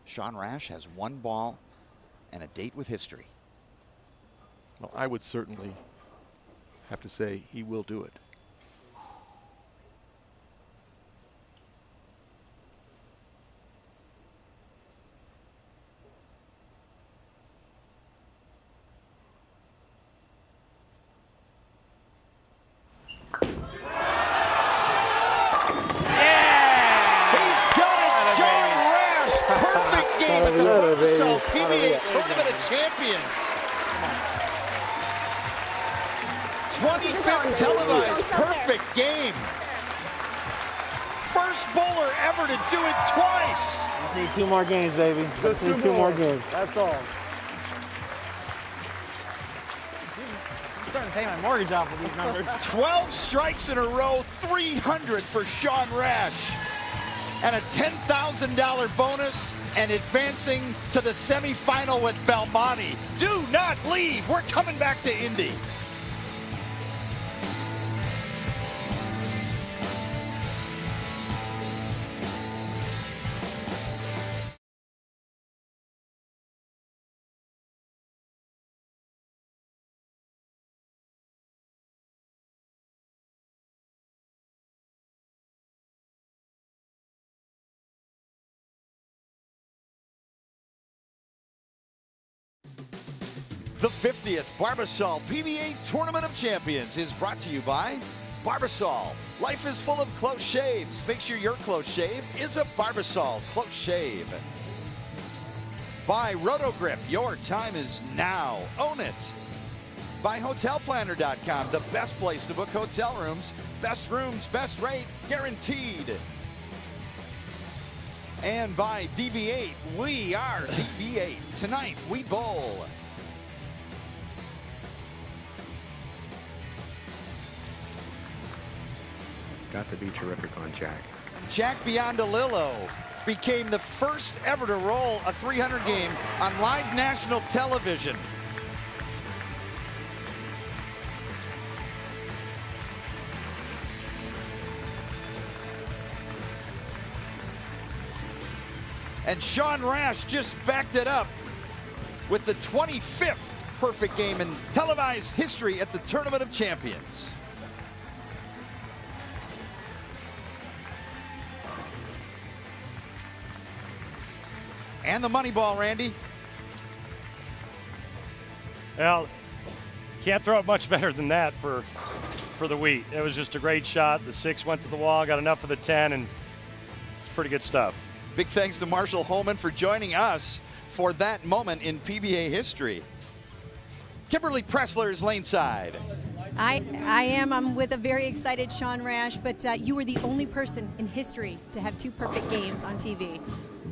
Speaker 9: Sean Rash has 1 ball and a date with history.
Speaker 6: Well, I would certainly have to say he will do it.
Speaker 1: At the Barbasol PBA Tournament of Champions. 25th televised perfect game. First bowler ever to do it twice.
Speaker 8: Just need 2 more games, baby. Just need 2 more games. That's all. I'm starting to pay my mortgage off with these numbers.
Speaker 1: 12 strikes in a row, 300 for Sean Rash. And a $10,000 bonus and advancing to the semifinal with Belmonte. Do not leave. We're coming back to Indy. The 50th Barbasol PBA Tournament of Champions is brought to you by Barbasol. Life is full of close shaves. Make sure your close shave is a Barbasol close shave. By Rotogrip, your time is now. Own it. By HotelPlanner.com, the best place to book hotel rooms. Best rooms, best rate, guaranteed. And by DV8, we are DV8. Tonight, we bowl.
Speaker 10: Got to be terrific on Jack.
Speaker 1: Jack Bionda-Little became the first ever to roll a 300 game on live national television. And Sean Rash just backed it up with the 25th perfect game in televised history at the Tournament of Champions. And the money ball, Randy.
Speaker 2: Well, can't throw it much better than that for the wheat. It was just a great shot. The 6 went to the wall, got enough for the 10, and it's pretty good stuff.
Speaker 1: Big thanks to Marshall Holman for joining us for that moment in PBA history. Kimberly Pressler is laneside.
Speaker 3: I am. I'm with a very excited Sean Rash, but you were the only person in history to have 2 perfect games on TV.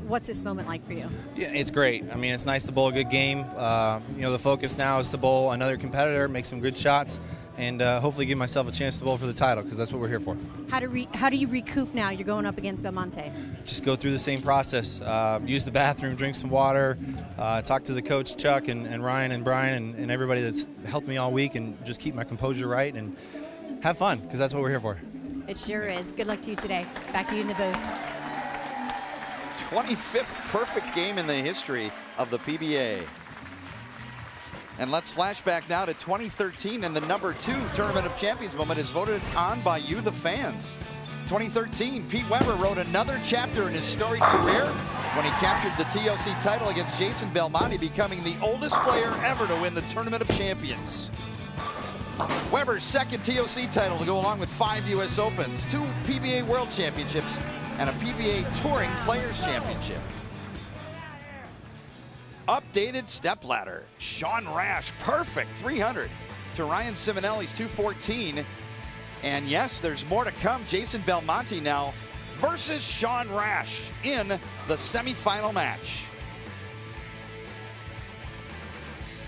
Speaker 3: What's this moment like for you?
Speaker 8: Yeah, it's great. I mean, it's nice to bowl a good game. You know, the focus now is to bowl another competitor, make some good shots, and hopefully give myself a chance to bowl for the title, because that's what we're here for.
Speaker 3: How do you recoup now? You're going up against Belmonte.
Speaker 8: Just go through the same process. Use the bathroom, drink some water, talk to the coach, Chuck, and Ryan and Brian and everybody that's helped me all week, and just keep my composure right and have fun, because that's what we're here for.
Speaker 3: It sure is. Good luck to you today. Back to you in the booth.
Speaker 9: 25th perfect game in the history of the PBA. And let's flash back now to 2013, and the #2 Tournament of Champions moment is voted on by you, the fans. 2013, Pete Weber wrote another chapter in his storied career when he captured the TOC title against Jason Belmonte, becoming the oldest player ever to win the Tournament of Champions. Weber's second TOC title to go along with 5 U.S. Opens, 2 PBA World Championships, and a PBA Touring Players Championship. Updated stepladder. Sean Rash, perfect 300 to Ryan Ciminelli's 214. And yes, there's more to come. Jason Belmonte now versus Sean Rash in the semifinal match.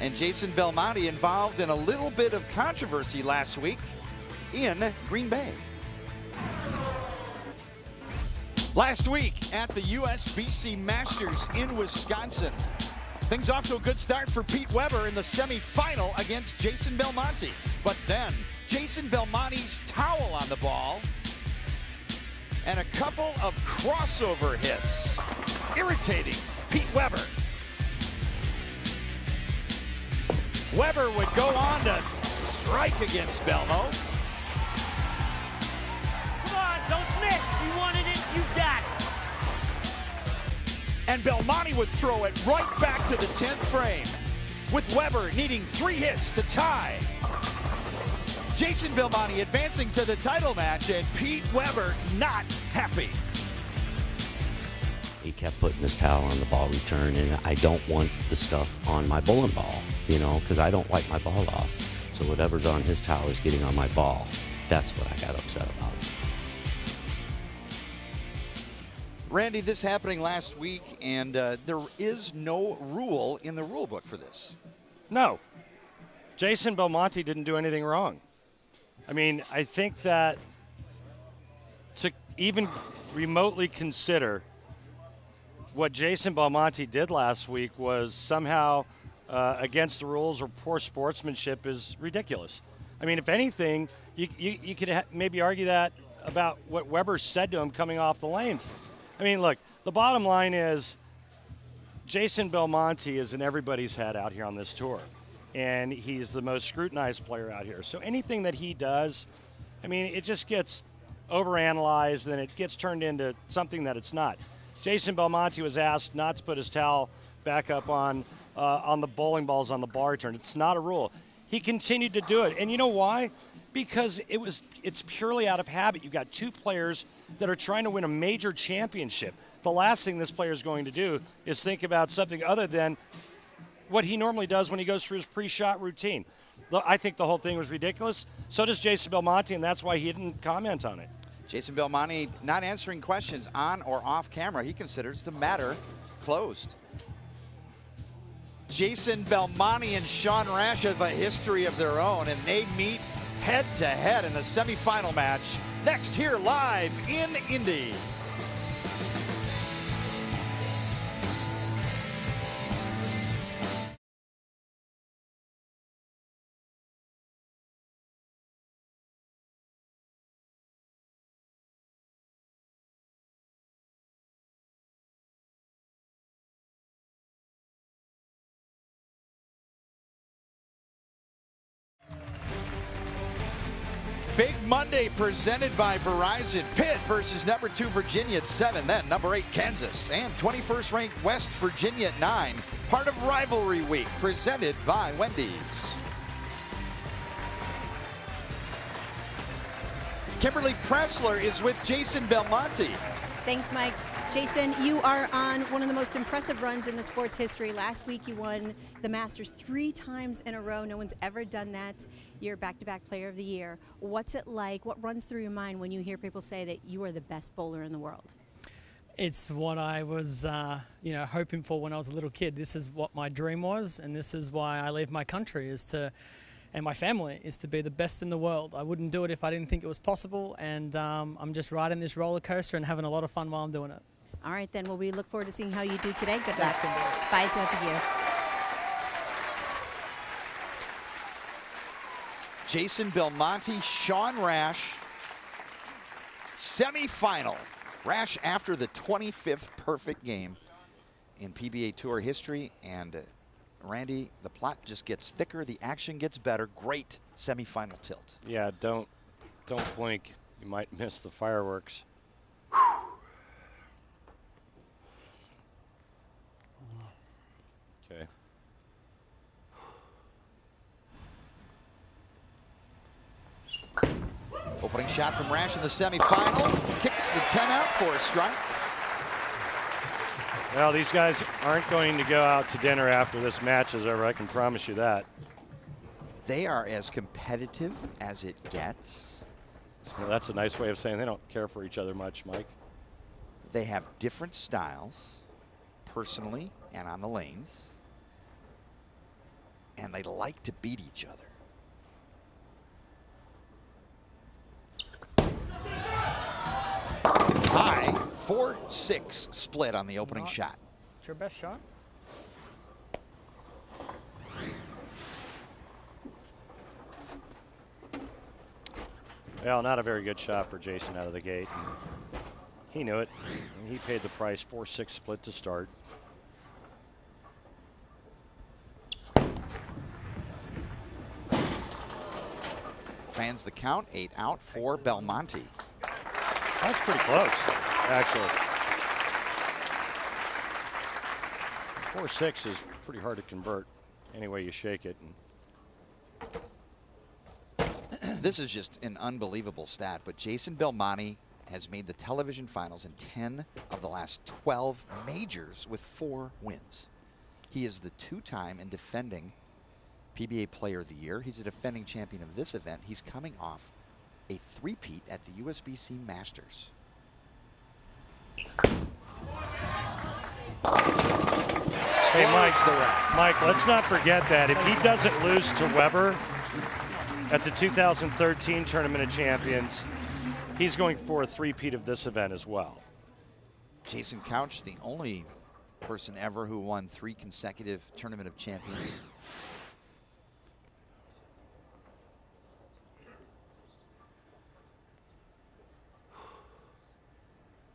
Speaker 9: And Jason Belmonte involved in a little bit of controversy last week in Green Bay. Last week at the USBC Masters in Wisconsin, things off to a good start for Pete Weber in the semifinal against Jason Belmonte. But then Jason Belmonte's towel on the ball and a couple of crossover hits, irritating Pete Weber. Weber would go on to strike against Belmo.
Speaker 11: Come on, don't miss. You wanted it, you got it.
Speaker 1: And Belmonte would throw it right back to the 10th frame, with Weber needing 3 hits to tie. Jason Belmonte advancing to the title match, and Pete Weber not happy.
Speaker 12: He kept putting his towel on the ball return, and I don't want the stuff on my bowling ball, you know, because I don't wipe my ball off. So whatever's on his towel is getting on my ball. That's what I got upset about.
Speaker 9: Randy, this happening last week, and there is no rule in the rule book for this.
Speaker 2: No. Jason Belmonte didn't do anything wrong. I mean, I think that to even remotely consider what Jason Belmonte did last week was somehow against the rules or poor sportsmanship is ridiculous. I mean, if anything, you could maybe argue that about what Weber said to him coming off the lanes. I mean, look, the bottom line is Jason Belmonte is in everybody's head out here on this tour, and he's the most scrutinized player out here. So anything that he does, I mean, it just gets overanalyzed, and it gets turned into something that it's not. Jason Belmonte was asked not to put his towel back up on the bowling balls on the ball return. It's not a rule. He continued to do it, and you know why? Because it's purely out of habit. You've got 2 players that are trying to win a major championship. The last thing this player is going to do is think about something other than what he normally does when he goes through his pre-shot routine. I think the whole thing was ridiculous. So does Jason Belmonte, and that's why he didn't comment on it.
Speaker 9: Jason Belmonte not answering questions on or off camera. He considers the matter closed. Jason Belmonte and Sean Rash have a history of their own, and they meet head-to-head in the semifinal match next here live in Indy. Big Monday presented by Verizon. Pitt versus #2 Virginia at 7, then #8 Kansas, and 21st ranked West Virginia at 9. Part of Rivalry Week presented by Wendy's. Kimberly Pressler is with Jason Belmonte.
Speaker 3: Thanks, Mike. Jason, you are on one of the most impressive runs in the sport's history. Last week you won the Masters 3 times in a row. No one's ever done that. You're back-to-back player of the year. What's it like? What runs through your mind when you hear people say that you are the best bowler in the world?
Speaker 13: It's what I was, you know, hoping for when I was a little kid. This is what my dream was, and this is why I leave my country, and my family, is to be the best in the world. I wouldn't do it if I didn't think it was possible, and I'm just riding this roller coaster and having a lot of fun while I'm doing it.
Speaker 3: All right, then. Well, we look forward to seeing how you do today. Good luck. Bye to you.
Speaker 9: Jason Belmonte, Sean Rash, semifinal. Rash after the 25th perfect game in PBA Tour history. And Randy, the plot just gets thicker, the action gets better. Great semifinal tilt.
Speaker 2: Yeah, don't blink. You might miss the fireworks. Okay.
Speaker 9: Opening shot from Rash in the semifinal. Kicks the 10 out for a strike.
Speaker 2: Well, these guys aren't going to go out to dinner after this match is over. I can promise you that.
Speaker 9: They are as competitive as it gets.
Speaker 2: Well, that's a nice way of saying they don't care for each other much, Mike.
Speaker 9: They have different styles, personally and on the lanes. And they like to beat each other. High 4-6 split on the opening shot.
Speaker 13: It's your best shot?
Speaker 2: Well, not a very good shot for Jason out of the gate. He knew it. He paid the price. 4-6 split to start.
Speaker 9: Fans the count, 8 out for Belmonte.
Speaker 2: That's pretty close, actually. 4-6 is pretty hard to convert any way you shake it.
Speaker 9: This is just an unbelievable stat, but Jason Belmonte has made the television finals in 10 of the last 12 majors with 4 wins. He is the 2-time and defending PBA Player of the Year. He's a defending champion of this event. He's coming off a 3-peat at the USBC Masters.
Speaker 2: Hey, Mike, let's not forget that if he doesn't lose to Weber at the 2013 Tournament of Champions, he's going for a 3-peat of this event as well.
Speaker 9: Jason Couch, the only person ever who won 3 consecutive Tournament of Champions.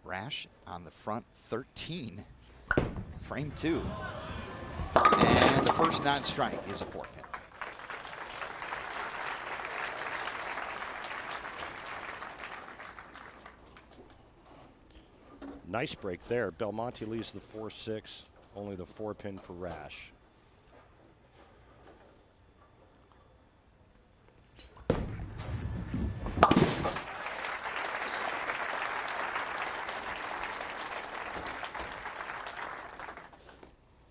Speaker 9: Rash on the front 13, frame 2. And the first non-strike is a 4-pin.
Speaker 2: Nice break there. Belmonte leaves the 4-6, only the 4-pin for Rash.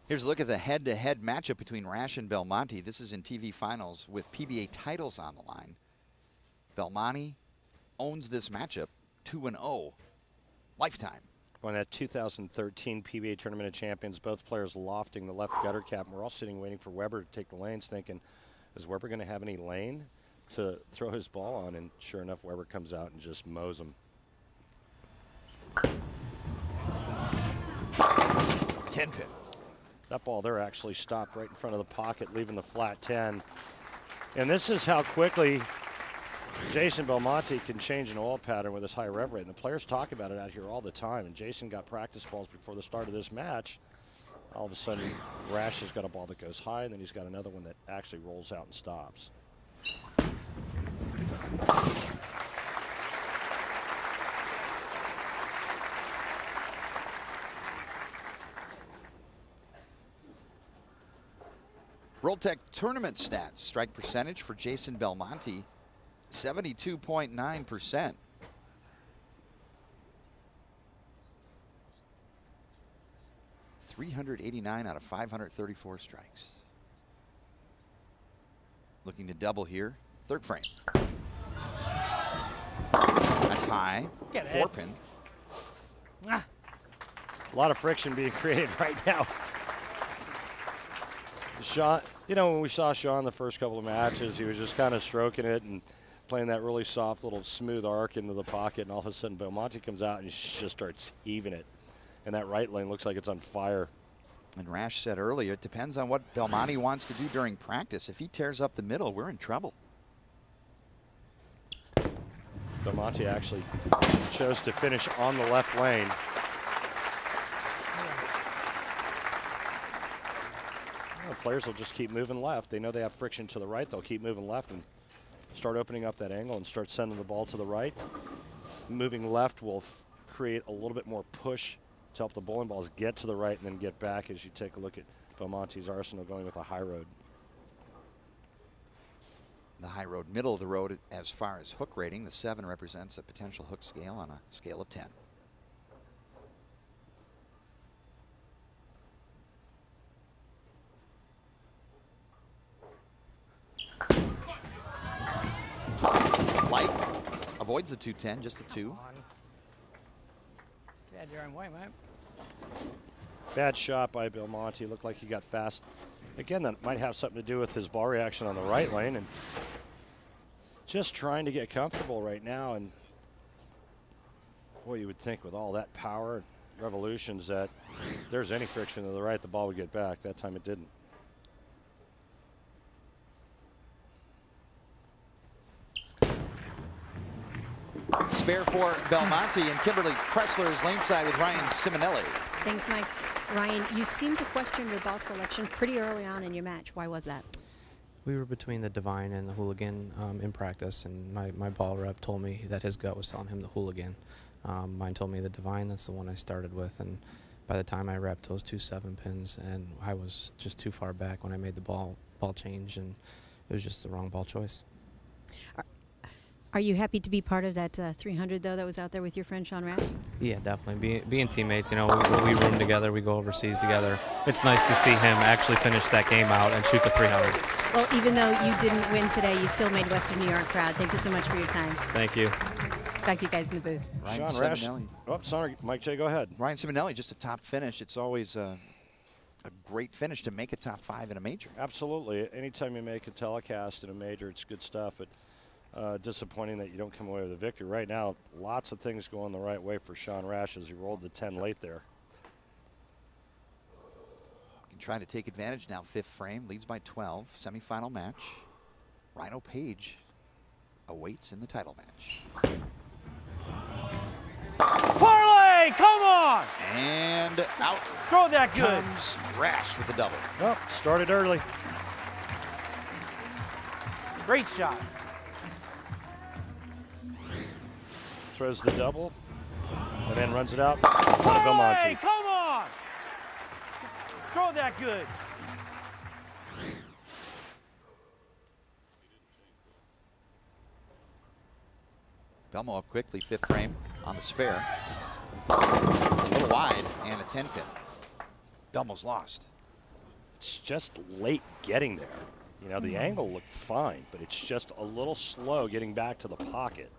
Speaker 9: Here's a look at the head-to-head matchup between Rash and Belmonte. This is in TV finals with PBA titles on the line. Belmonte owns this matchup 2-0 lifetime.
Speaker 2: On that 2013 PBA Tournament of Champions, both players lofting the left gutter cap. And we're all sitting waiting for Weber to take the lanes thinking, is Weber going to have any lane to throw his ball on? And sure enough, Weber comes out and just mows him.
Speaker 9: 10-pin.
Speaker 2: That ball there actually stopped right in front of the pocket, leaving the flat 10. And this is how quickly Jason Belmonte can change an oil pattern with his high rev rate. And the players talk about it out here all the time. And Jason got practice balls before the start of this match. All of a sudden, Rash has got a ball that goes high, and then he's got another one that actually rolls out and stops.
Speaker 9: World Tech tournament stats. Strike percentage for Jason Belmonte, 72.9%. .389 out of 534 strikes. Looking to double here. Third frame. That's high. 4-pin.
Speaker 2: A lot of friction being created right now. Sean, you know, when we saw Sean the first couple of matches, he was just kind of stroking it and playing that really soft little smooth arc into the pocket, and all of a sudden Belmonte comes out and he just starts heaving it. And that right lane looks like it's on fire.
Speaker 9: And Rash said earlier, it depends on what Belmonte wants to do during practice. If he tears up the middle, we're in trouble.
Speaker 2: Belmonte actually chose to finish on the left lane. Well, players will just keep moving left. They know they have friction to the right. They'll keep moving left and start opening up that angle and start sending the ball to the right. Moving left will create a little bit more push to help the bowling balls get to the right and then get back as you take a look at Belmonte's arsenal going with a high road.
Speaker 9: The high road, middle of the road as far as hook rating. The 7 represents a potential hook scale on a scale of 10. Light avoids the 210, just the 2.
Speaker 13: You had your own way, mate.
Speaker 2: Bad shot by Belmonte. Looked like he got fast. Again, that might have something to do with his ball reaction on the right lane and just trying to get comfortable right now. And boy, you would think with all that power and revolutions that if there's any friction to the right, the ball would get back. That time it didn't.
Speaker 9: Spare for Belmonte, and Kimberly Pressler is laneside with Ryan Ciminelli.
Speaker 3: Thanks, Mike. Ryan, you seemed to question your ball selection pretty early on in your match. Why was that?
Speaker 14: We were between the Divine and the Hooligan in practice, and my ball rep told me that his gut was telling him the Hooligan. Mine told me the Divine. That's the one I started with, and by the time I repped those 2 7-pins, and I was just too far back when I made the ball change, and it was just the wrong ball choice.
Speaker 3: Are you happy to be part of that 300, though, that was out there with your friend Sean Rash?
Speaker 14: Yeah, definitely. Being teammates, you know, we room together, we go overseas together. It's nice to see him actually finish that game out and shoot the 300.
Speaker 3: Well, even though you didn't win today, you still made Western New York proud. Thank you so much for your time.
Speaker 14: Thank you.
Speaker 3: Back to you guys in the booth.
Speaker 9: Ryan
Speaker 2: Sean Rash.
Speaker 9: Ciminelli.
Speaker 2: Oh, sorry, Mike J, go ahead.
Speaker 9: Ryan Ciminelli, just a top finish. It's always a great finish to make a top 5 in a major.
Speaker 2: Absolutely. Anytime you make a telecast in a major, it's good stuff. But disappointing that you don't come away with a victory. Right now, lots of things going the right way for Sean Rash as he rolled the 10 late there.
Speaker 9: Can try to take advantage now. 5th frame, leads by 12. Semifinal match. Rhino Page awaits in the title match.
Speaker 11: Parlay, come on!
Speaker 9: And out.
Speaker 11: Throw that good.
Speaker 9: Comes Rash with the double.
Speaker 2: Well, started early.
Speaker 11: Great shot.
Speaker 2: Throws the double and then runs it out in front of Belmonte.
Speaker 11: Come on! Throw that good.
Speaker 9: Belmo up quickly, 5th frame on the spare. It's a little wide and a 10-pin. Belmo's lost.
Speaker 2: It's just late getting there. You know, the angle looked fine, but it's just a little slow getting back to the pocket.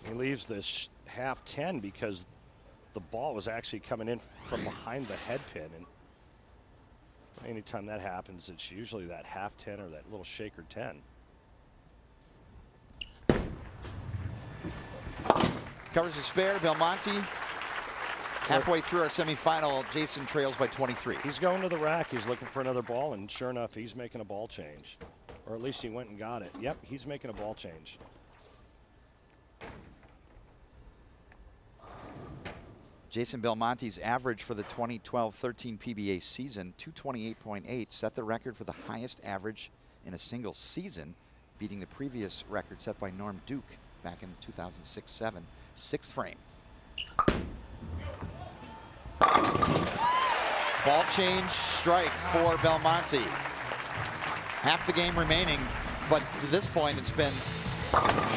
Speaker 2: He leaves this half 10 because the ball was actually coming in from behind the head pin. And anytime that happens, it's usually that half 10 or that little shaker 10.
Speaker 9: Covers the spare, Belmonte. Halfway through our semifinal, Jason trails by 23.
Speaker 2: He's going to the rack. He's looking for another ball, and sure enough, he's making a ball change. Or at least he went and got it. Yep, he's making a ball change.
Speaker 9: Jason Belmonte's average for the 2012-13 PBA season, 228.8, set the record for the highest average in a single season, beating the previous record set by Norm Duke back in 2006-07. 6th frame. Ball change strike for Belmonte. Half the game remaining, but to this point it's been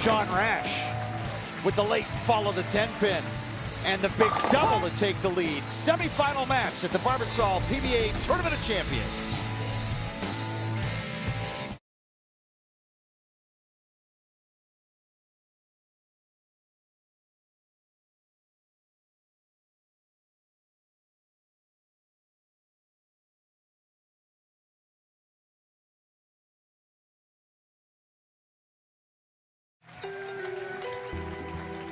Speaker 9: Sean Rash with the late follow the 10-pin. And the big double to take the lead. Semifinal match at the Barbasol PBA Tournament of Champions.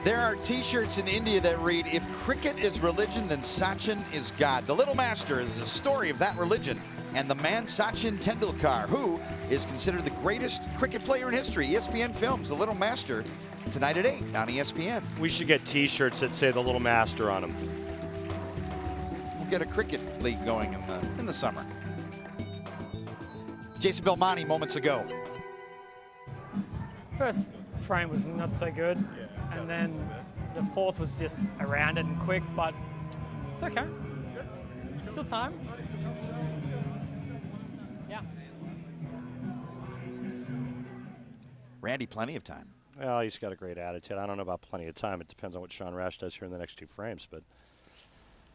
Speaker 9: There are t-shirts in India that read, "If cricket is religion, then Sachin is God." The Little Master is a story of that religion and the man Sachin Tendulkar, who is considered the greatest cricket player in history. ESPN films The Little Master tonight at 8 on ESPN.
Speaker 2: We should get t-shirts that say The Little Master on them.
Speaker 9: We'll get a cricket league going in the summer. Jason Belmonte moments ago.
Speaker 13: First frame was not so good, and then the fourth was just around it and quick, but it's okay. Still time. Yeah.
Speaker 9: Randy, plenty of time.
Speaker 2: Well, he's got a great attitude. I don't know about plenty of time. It depends on what Sean Rash does here in the next 2 frames. But,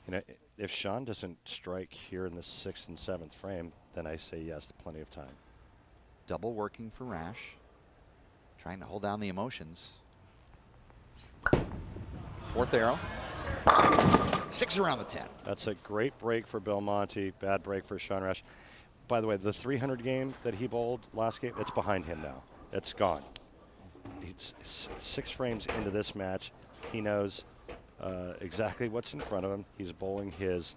Speaker 2: you know, if Sean doesn't strike here in the 6th and 7th frame, then I say yes, plenty of time.
Speaker 9: Double working for Rash. Trying to hold down the emotions. 4th arrow. 6 around the 10.
Speaker 2: That's a great break for Belmonte. Bad break for Sean Rash. By the way, the 300 game that he bowled last game, it's behind him now. It's gone. He's 6 frames into this match. He knows exactly what's in front of him. He's bowling his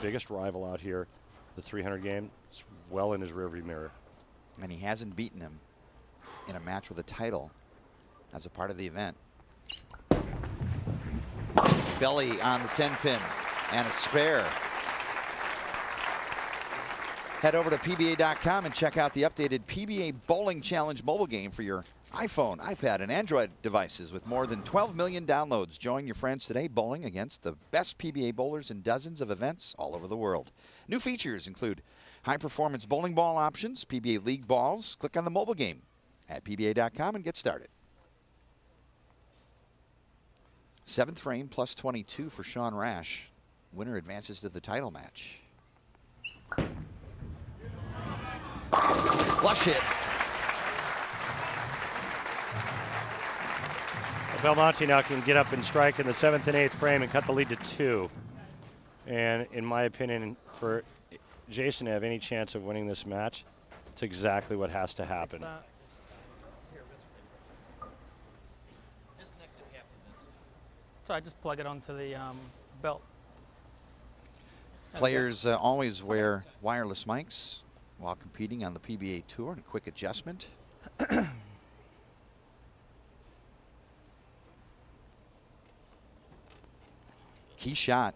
Speaker 2: biggest rival out here, the 300 game. It's well in his rearview mirror.
Speaker 9: And he hasn't beaten him in a match with a title as a part of the event. Belly on the 10 pin and a spare. Head over to PBA.com and check out the updated PBA Bowling Challenge mobile game for your iPhone, iPad, and Android devices with more than 12 million downloads. Join your friends today bowling against the best PBA bowlers in dozens of events all over the world. New features include high-performance bowling ball options, PBA League balls. Click on the mobile game at PBA.com and get started. 7th frame plus 22 for Sean Rash. Winner advances to the title match. Flush hit.
Speaker 2: Belmonte now can get up and strike in the 7th and 8th frame and cut the lead to 2. And in my opinion, for Jason to have any chance of winning this match, it's exactly what has to happen.
Speaker 13: So I just plug it onto the belt.
Speaker 9: Players always wear wireless mics while competing on the PBA Tour. And a quick adjustment. Key shot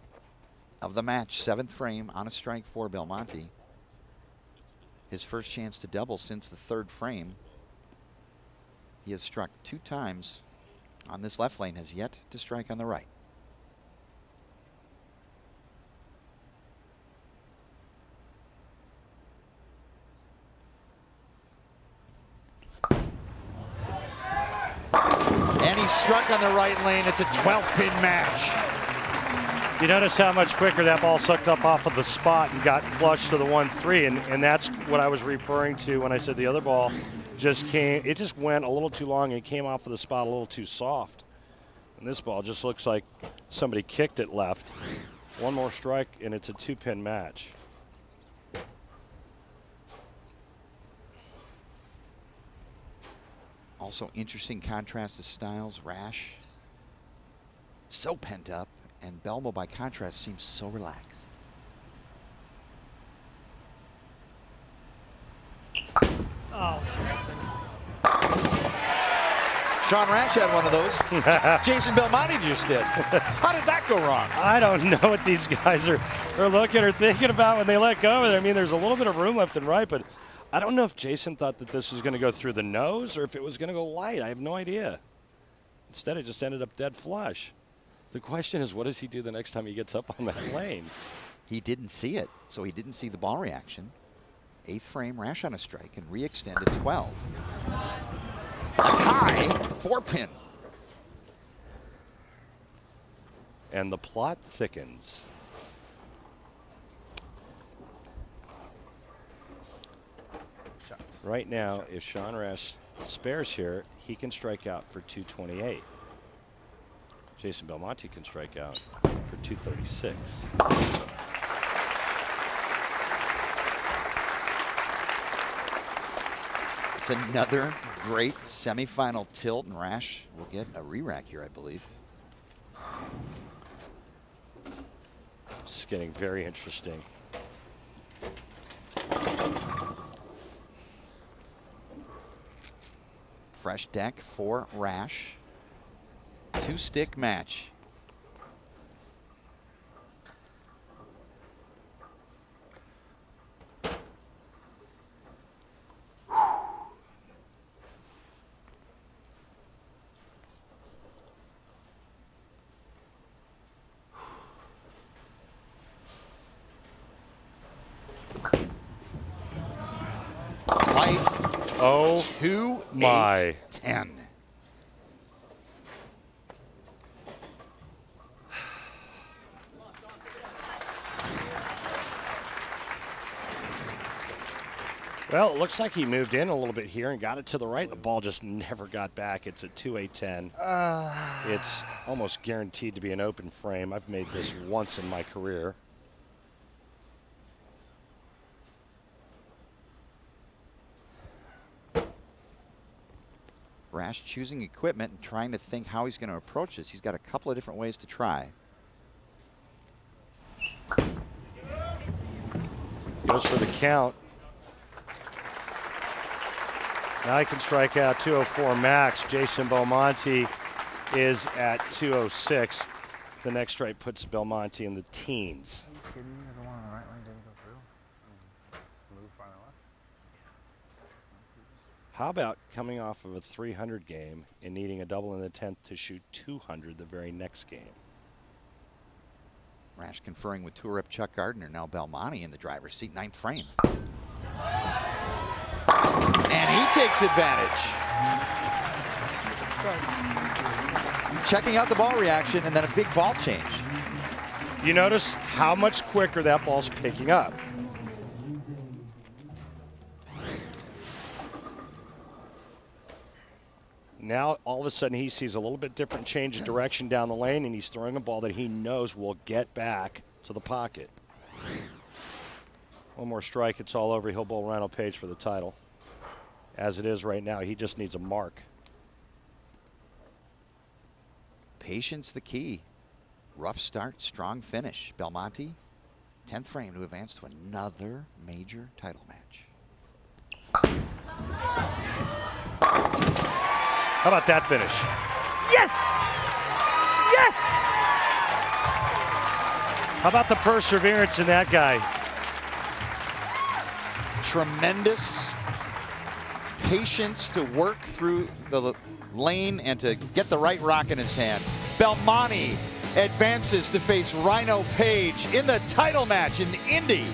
Speaker 9: of the match, 7th frame on a strike for Belmonte. His first chance to double since the 3rd frame. He has struck 2 times on this left lane, has yet to strike on the right. And he struck on the right lane. It's a 12 pin match.
Speaker 2: You notice how much quicker that ball sucked up off of the spot and got flush to the 1-3, and that's what I was referring to when I said the other ball just came. It just went a little too long and came off of the spot a little too soft. And this ball just looks like somebody kicked it left. One more strike, and it's a 2-pin match.
Speaker 9: Also interesting contrast of styles. Rash, so pent up, and Belmo, by contrast, seems so relaxed.
Speaker 13: Oh, Jason.
Speaker 9: Sean Rash had one of those. Jason Belmonte just did. How does that go wrong?
Speaker 2: I don't know what these guys are looking or thinking about when they let go of it. I mean, there's a little bit of room left and right, but I don't know if Jason thought that this was going to go through the nose or if it was going to go light. I have no idea. Instead, it just ended up dead flush. The question is, what does he do the next time he gets up on that lane?
Speaker 9: He didn't see it, so he didn't see the ball reaction. 8th frame, Rash on a strike, and re-extend at 12. That's high, 4-pin.
Speaker 2: And the plot thickens. Right now, if Sean Rash spares here, he can strike out for 228. Jason Belmonte can strike out for 236.
Speaker 9: It's another Great semifinal tilt, and Rash will get a re-rack here, I believe.
Speaker 2: It's getting very interesting.
Speaker 9: Fresh deck for Rash. 2-stick match. White.
Speaker 2: Oh,
Speaker 9: 2,
Speaker 2: my.
Speaker 9: 8, 10.
Speaker 2: Well, it looks like he moved in a little bit here and got it to the right. The ball just never got back. It's a 2-8-10. It's almost guaranteed to be an open frame. I've made this once in my career.
Speaker 9: Rash choosing equipment and trying to think how he's going to approach this. He's got a couple of different ways to try.
Speaker 2: Goes for the count. Now he can strike out 204 max. Jason Belmonte is at 206. The next strike puts Belmonte in the teens.
Speaker 5: Are you kidding me? The one on the right lane didn't go through? Move farther left?
Speaker 2: How about coming off of a 300 game and needing a double in the 10th to shoot 200 the very next game?
Speaker 9: Rash conferring with tour rep Chuck Gardner. Now Belmonte in the driver's seat, 9th frame. And he takes advantage. Checking out the ball reaction and then a big ball change.
Speaker 2: You notice how much quicker that ball's picking up. Now, all of a sudden, he sees a little bit different change of direction down the lane, and he's throwing a ball that he knows will get back to the pocket. One more strike, it's all over. He'll bowl Rhino Page for the title. As it is right now, he just needs a mark.
Speaker 9: Patience the key. Rough start, strong finish. Belmonte, 10th frame to advance to another major title match.
Speaker 2: How about that finish?
Speaker 11: Yes! Yes!
Speaker 2: How about the perseverance in that guy?
Speaker 9: Tremendous patience to work through the lane and to get the right rock in his hand. Belmonte advances to face Rhino Page in the title match in Indy.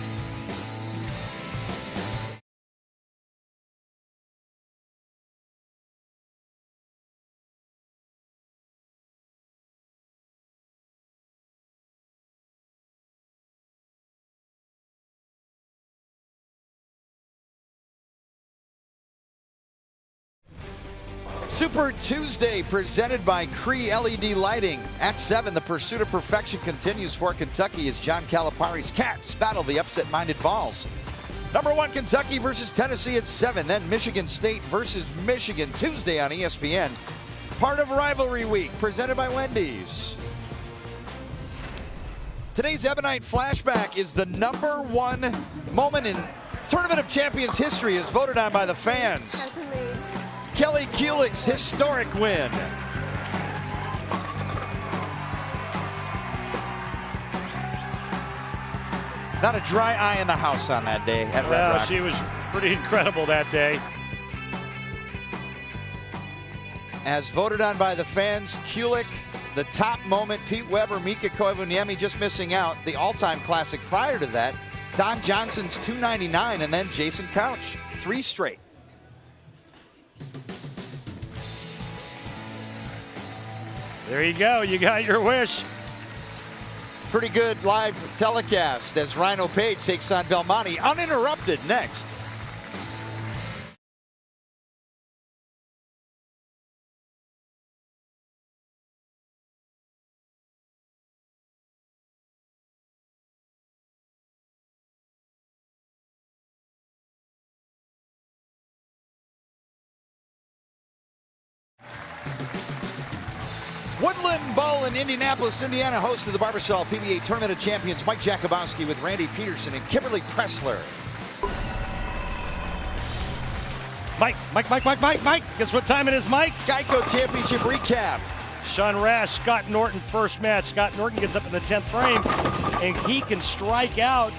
Speaker 9: Super Tuesday presented by Cree LED Lighting. At 7, the pursuit of perfection continues for Kentucky as John Calipari's Cats battle the upset-minded Vols. Number 1 Kentucky versus Tennessee at 7. Then Michigan State versus Michigan Tuesday on ESPN. Part of Rivalry Week presented by Wendy's. Today's Ebonite Flashback is the number 1 moment in Tournament of Champions history as voted on by the fans. Kelly Kulick's historic win. Not a dry eye in the house on that day at Red
Speaker 2: Well,
Speaker 9: Rock.
Speaker 2: she was pretty incredible that day.
Speaker 9: As voted on by the fans, Kulick, the top moment, Pete Weber, Mika Koivuniemi just missing out. The all-time classic prior to that, Don Johnson's 299, and then Jason Couch, 3 straight.
Speaker 2: There you go. You got your wish.
Speaker 9: Pretty good live telecast as Rhino Page takes on Belmonte uninterrupted next. Woodland Bowl in Indianapolis, Indiana, host of the Barbasol PBA Tournament of Champions. Mike Jakubowski with Randy Peterson and Kimberly Pressler.
Speaker 2: Mike. Guess what time it is, Mike?
Speaker 9: Geico Championship recap.
Speaker 2: Sean Rash, Scott Norton, first match. Scott Norton gets up in the 10th frame, and he can strike out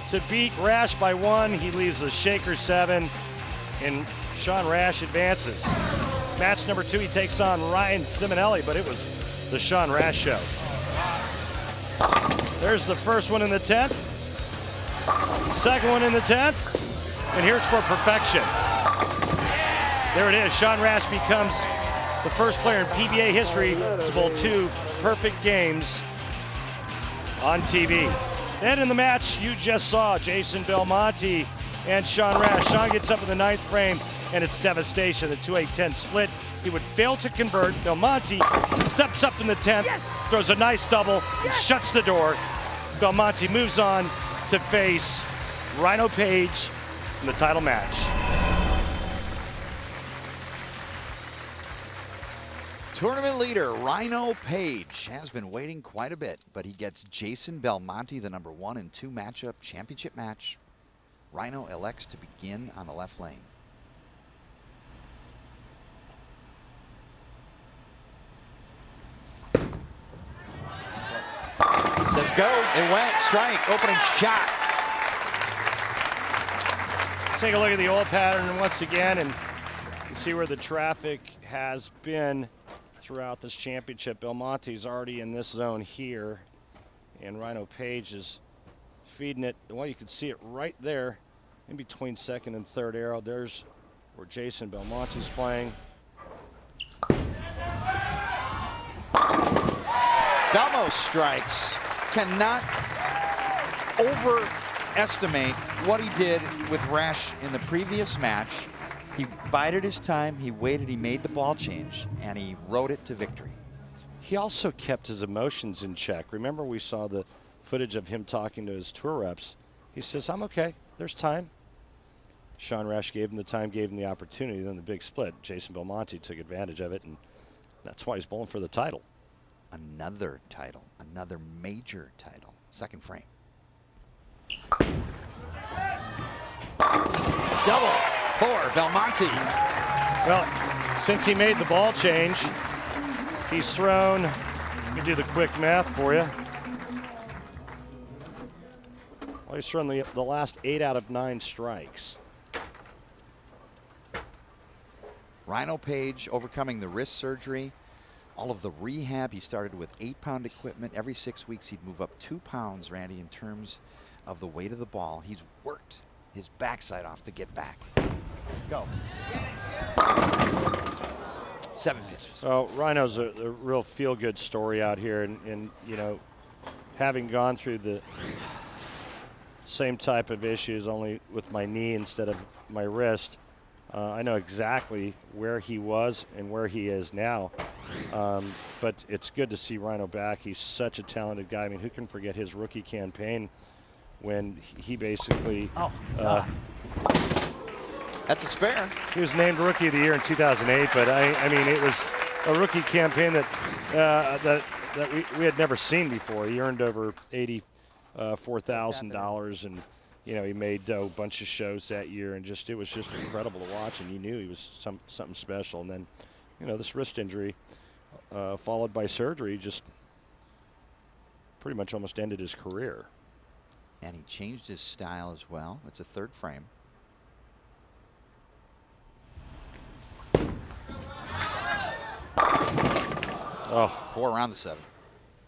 Speaker 2: to beat Rash by 1. He leaves a shaker 7, and Sean Rash advances. Match number 2, he takes on Ryan Ciminelli, but it was the Sean Rash show. There's the first one in the 10th. Second one in the 10th. And here's for perfection. There it is. Sean Rash becomes the first player in PBA history to bowl 2 perfect games on TV. Then in the match you just saw, Jason Belmonte and Sean Rash. Sean gets up in the 9th frame, and it's devastation. The 2-8-10 split. He would fail to convert. Belmonte steps up in the 10th, throws a nice double, and shuts the door. Belmonte moves on to face Rhino Page in the title match.
Speaker 9: Tournament leader Rhino Page has been waiting quite a bit, but he gets Jason Belmonte, the number 1 and 2 matchup championship match. Rhino elects to begin on the left lane. Says go. It went. Strike. Opening shot.
Speaker 2: Take a look at the old pattern once again, and you see where the traffic has been throughout this championship. Belmonte's already in this zone here, and Rhino Page is feeding it. Well, you can see it right there in between 2nd and 3rd arrow. There's where Jason Belmonte's playing.
Speaker 9: Belmo strikes. Cannot overestimate what he did with Rash in the previous match. He bided his time, he waited, he made the ball change, and he rode it to victory.
Speaker 2: He also kept his emotions in check. Remember, we saw the footage of him talking to his tour reps. He says, I'm okay, there's time. Sean Rash gave him the time, gave him the opportunity, then the big split. Jason Belmonte took advantage of it, and that's why he's bowling for the title.
Speaker 9: Another title, another major title. 2nd frame. Double for Belmonte.
Speaker 2: Well, since he made the ball change, he's thrown, let me do the quick math for you. Well, he's thrown the last 8 out of 9 strikes.
Speaker 9: Rhino Page overcoming the wrist surgery, all of the rehab. He started with 8-pound equipment. Every 6 weeks he'd move up 2 pounds, Randy, in terms of the weight of the ball. He's worked his backside off to get back. Go. 7 pitches.
Speaker 2: So Rhino's a real feel-good story out here, and you know, having gone through the same type of issues, only with my knee instead of my wrist, I know exactly where he was and where he is now. But it's good to see Rhino back. He's such a talented guy. I mean, who can forget his rookie campaign when he basically
Speaker 9: that's a spare.
Speaker 2: He was named Rookie of the Year in 2008, but I mean, it was a rookie campaign that we had never seen before. He earned over $84,000, and you know, he made a bunch of shows that year, and it was just incredible to watch, and you knew he was something special. And then, you know, this wrist injury, followed by surgery, just pretty much almost ended his career.
Speaker 9: And he changed his style as well. It's a 3rd frame.
Speaker 2: Oh,
Speaker 9: 4 around the 7.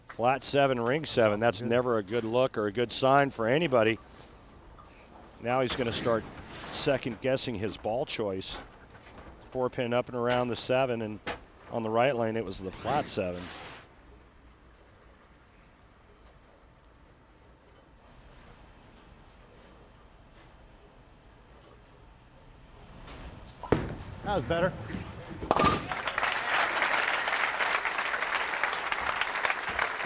Speaker 2: Flat 7, ring 7. That's never a good look or a good sign for anybody. Now he's going to start second guessing his ball choice. 4-pin up and around the 7, and on the right lane it was the flat 7.
Speaker 15: That was better.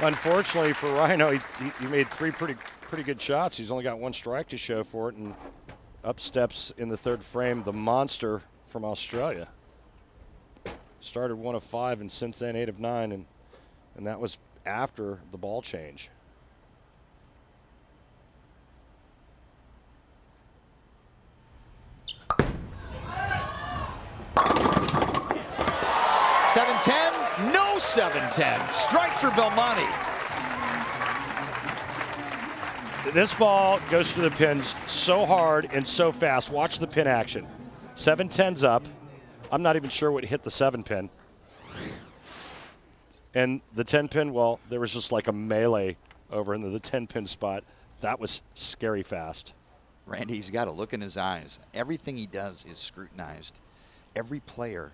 Speaker 2: Unfortunately for Rhino, he made 3 pretty good shots. He's only got 1 strike to show for it, and up steps in the 3rd frame the monster from Australia. Started 1 of 5, and since then 8 of 9, and that was after the ball change.
Speaker 1: $7-10, no $7-10. Strike for Belmonte.
Speaker 2: This ball goes through the pins so hard and so fast. Watch the pin action. 7-10's up. I'm not even sure what hit the 7 pin. And the 10 pin, well, there was just like a melee over into the 10 pin spot. That was scary fast.
Speaker 9: Randy's got a look in his eyes. Everything he does is scrutinized. Every player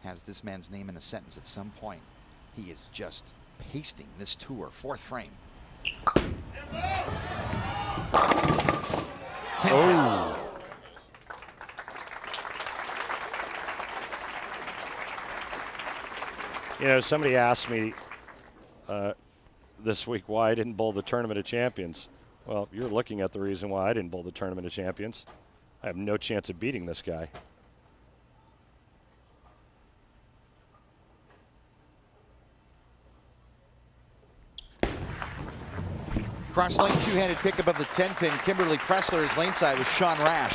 Speaker 9: has this man's name in a sentence at some point. He is just pasting this tour. Fourth frame.
Speaker 2: Oh. You know, somebody asked me this week why I didn't bowl the Tournament of Champions. Well, you're looking at the reason why I didn't bowl the Tournament of Champions. I have no chance of beating this guy.
Speaker 1: Cross lane, two-handed pickup of the 10 pin. Kimberly Pressler is lane side with Sean Rash.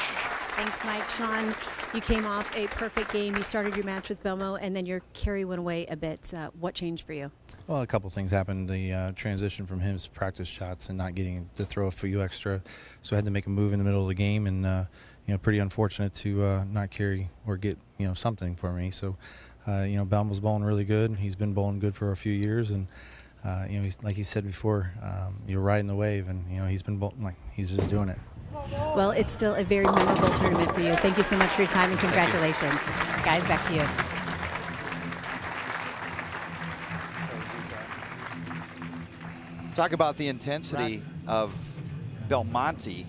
Speaker 3: Thanks, Mike. Sean, you came off a perfect game. You started your match with Belmo, and then your carry went away a bit. What changed for you?
Speaker 8: Well, a couple things happened. The transition from his practice shots and not getting to throw a few extra, so I had to make a move in the middle of the game, and you know, pretty unfortunate to not carry or get something for me. So, Belmo's bowling really good. He's been bowling good for a few years, and he's, like he said before, you're riding the wave, and he's been bowling like he's just doing it.
Speaker 3: Well, it's still a very memorable tournament for you. Thank you so much for your time, and congratulations. Guys, back to you.
Speaker 9: Talk about the intensity of Belmonte.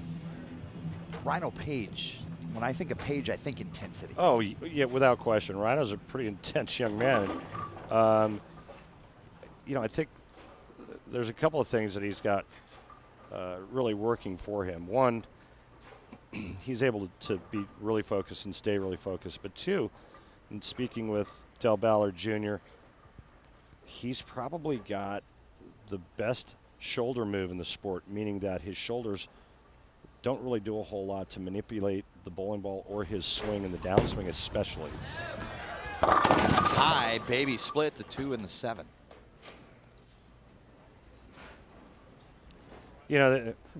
Speaker 9: Rhino Page. When I think of Page, I think intensity.
Speaker 2: Oh, yeah, without question. Rhino's a pretty intense young man. I think there's a couple of things that he's got really working for him. One, he's able to be really focused and stay really focused. But two, and speaking with Del Ballard Jr., he's probably got the best shoulder move in the sport, meaning that his shoulders don't really do a whole lot to manipulate the bowling ball or his swing and the downswing especially.
Speaker 9: Tie, baby split, the 2 and the 7.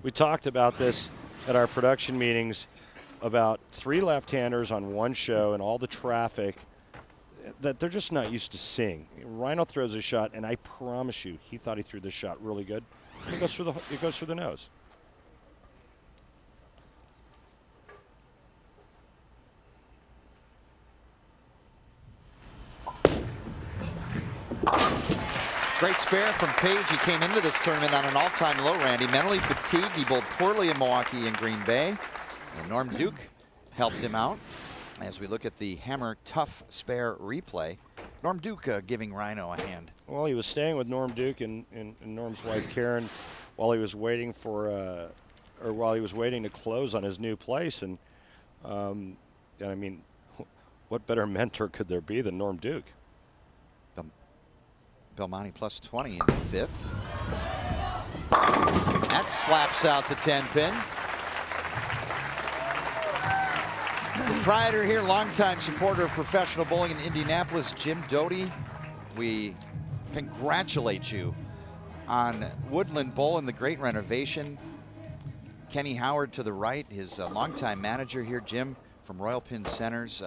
Speaker 2: We talked about this at our production meetings about 3 left-handers on one show and all the traffic that they're just not used to seeing. Rhino throws a shot, and I promise you, he thought he threw this shot really good. It goes through the nose.
Speaker 9: Great spare from Page. He came into this tournament on an all-time low, Randy. Mentally fatigued. He bowled poorly in Milwaukee and Green Bay. And Norm Duke helped him out. As we look at the Hammer Tough spare replay, Norm Duke giving Rhino a hand.
Speaker 2: Well, he was staying with Norm Duke and Norm's wife Karen while he was waiting for, while he was waiting to close on his new place. And I mean, what better mentor could there be than Norm Duke?
Speaker 9: Belmonte plus 20 in the 5th. That slaps out the 10 pin. Proprietor here, longtime supporter of professional bowling in Indianapolis, Jim Doty. We congratulate you on Woodland Bowl and the great renovation. Kenny Howard to the right, his longtime manager here, Jim from Royal Pin Centers.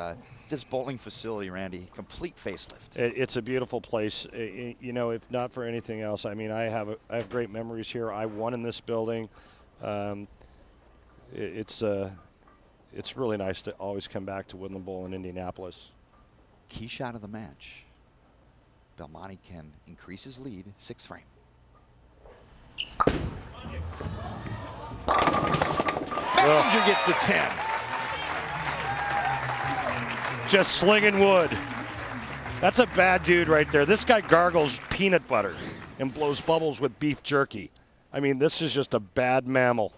Speaker 9: This bowling facility, Randy, complete facelift.
Speaker 2: It's a beautiful place. If not for anything else, I mean, I have great memories here. I won in this building. It's really nice to always come back to Woodland Bowl in Indianapolis.
Speaker 9: Key shot of the match. Belmonte can increase his lead, 6th frame.
Speaker 1: Messenger gets the 10.
Speaker 2: Just slinging wood. That's a bad dude right there. This guy gargles peanut butter and blows bubbles with beef jerky. I mean, this is just a bad mammal.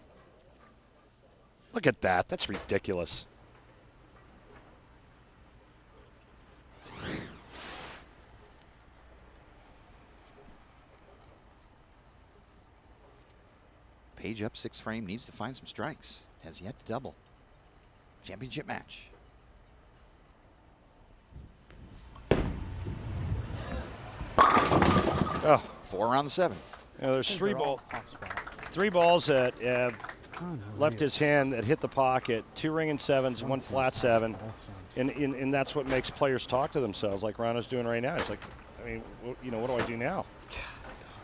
Speaker 2: Look at that. That's ridiculous.
Speaker 9: Page up 6th frame, needs to find some strikes. Has yet to double. Championship match.
Speaker 2: Oh.
Speaker 9: 4 around the 7.
Speaker 2: There's three balls that have left his hand that hit the pocket. 2 ringing 7s, 1 flat 7. And that's what makes players talk to themselves, like Rhino's doing right now. He's like, I mean, you know, what do I do now?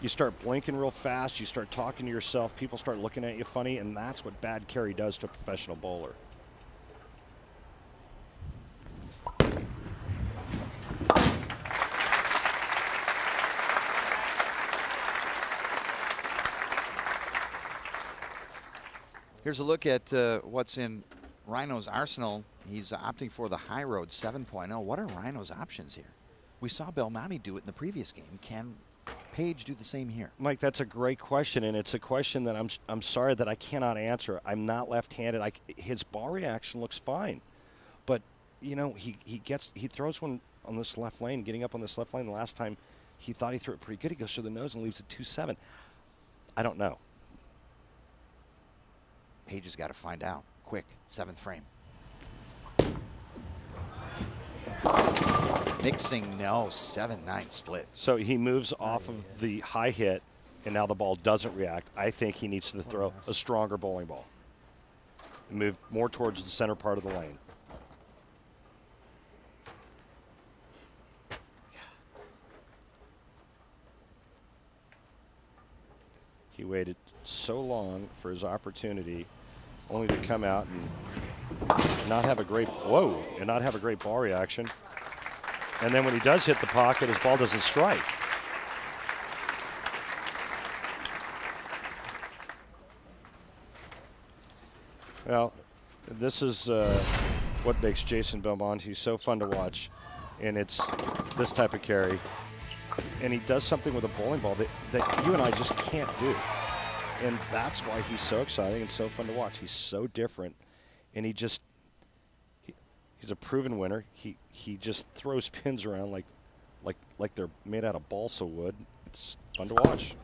Speaker 2: You start blinking real fast. You start talking to yourself. People start looking at you funny, and that's what bad carry does to a professional bowler.
Speaker 9: Here's a look at what's in Rhino's arsenal. He's opting for the high road 7.0. What are Rhino's options here? We saw Belmonte do it in the previous game. Can Page do the same here?
Speaker 2: Mike, that's a great question, and it's a question that I'm sorry that I cannot answer. I'm not left-handed. His ball reaction looks fine, but you know he throws one on this left lane, getting up on this left lane. The last time he thought he threw it pretty good. He goes through the nose and leaves it 2-7. I don't know.
Speaker 9: Page has got to find out quick. 7th frame. Mixing, no, 7-9 split.
Speaker 2: So he moves off of the high hit, and now the ball doesn't react. I think he needs to throw a stronger bowling ball. Move more towards the center part of the lane. He waited so long for his opportunity, only to come out and not have a great ball reaction. And then when he does hit the pocket, his ball doesn't strike. Well, this is what makes Jason Belmonte so fun to watch, and it's this type of carry. And he does something with a bowling ball that you and I just can't do. And that's why he's so exciting and so fun to watch. He's so different, and he's a proven winner. He just throws pins around like they're made out of balsa wood. It's fun to watch.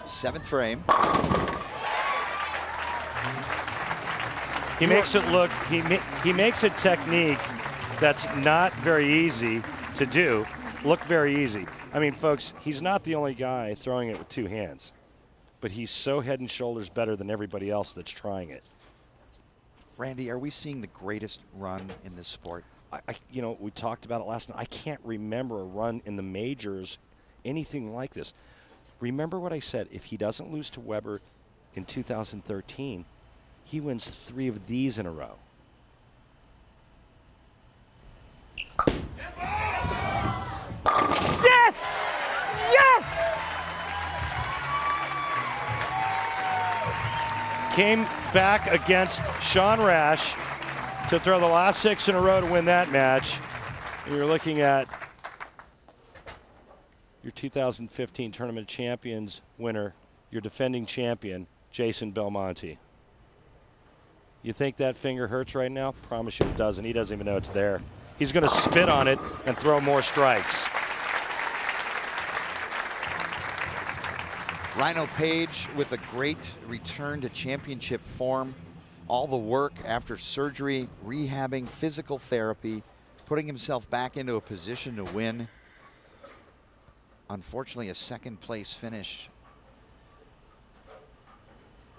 Speaker 9: 7th frame.
Speaker 2: He makes it look. He makes a technique that's not very easy to do look very easy. I mean, folks, he's not the only guy throwing it with 2 hands, but he's so head and shoulders better than everybody else that's trying it.
Speaker 9: Randy, are we seeing the greatest run in this sport?
Speaker 2: You know, we talked about it last night. I can't remember a run in the majors, anything like this. Remember what I said. If he doesn't lose to Weber in 2013, he wins 3 of these in a row.
Speaker 11: Yes! Yes!
Speaker 2: Came back against Sean Rash to throw the last 6 in a row to win that match. And you're looking at your 2015 Tournament Champions winner, your defending champion, Jason Belmonte. You think that finger hurts right now? Promise you it doesn't. He doesn't even know it's there. He's going to spit on it and throw more strikes.
Speaker 9: Rhino Page with a great return to championship form. All the work after surgery, rehabbing, physical therapy, putting himself back into a position to win. Unfortunately, a 2nd place finish.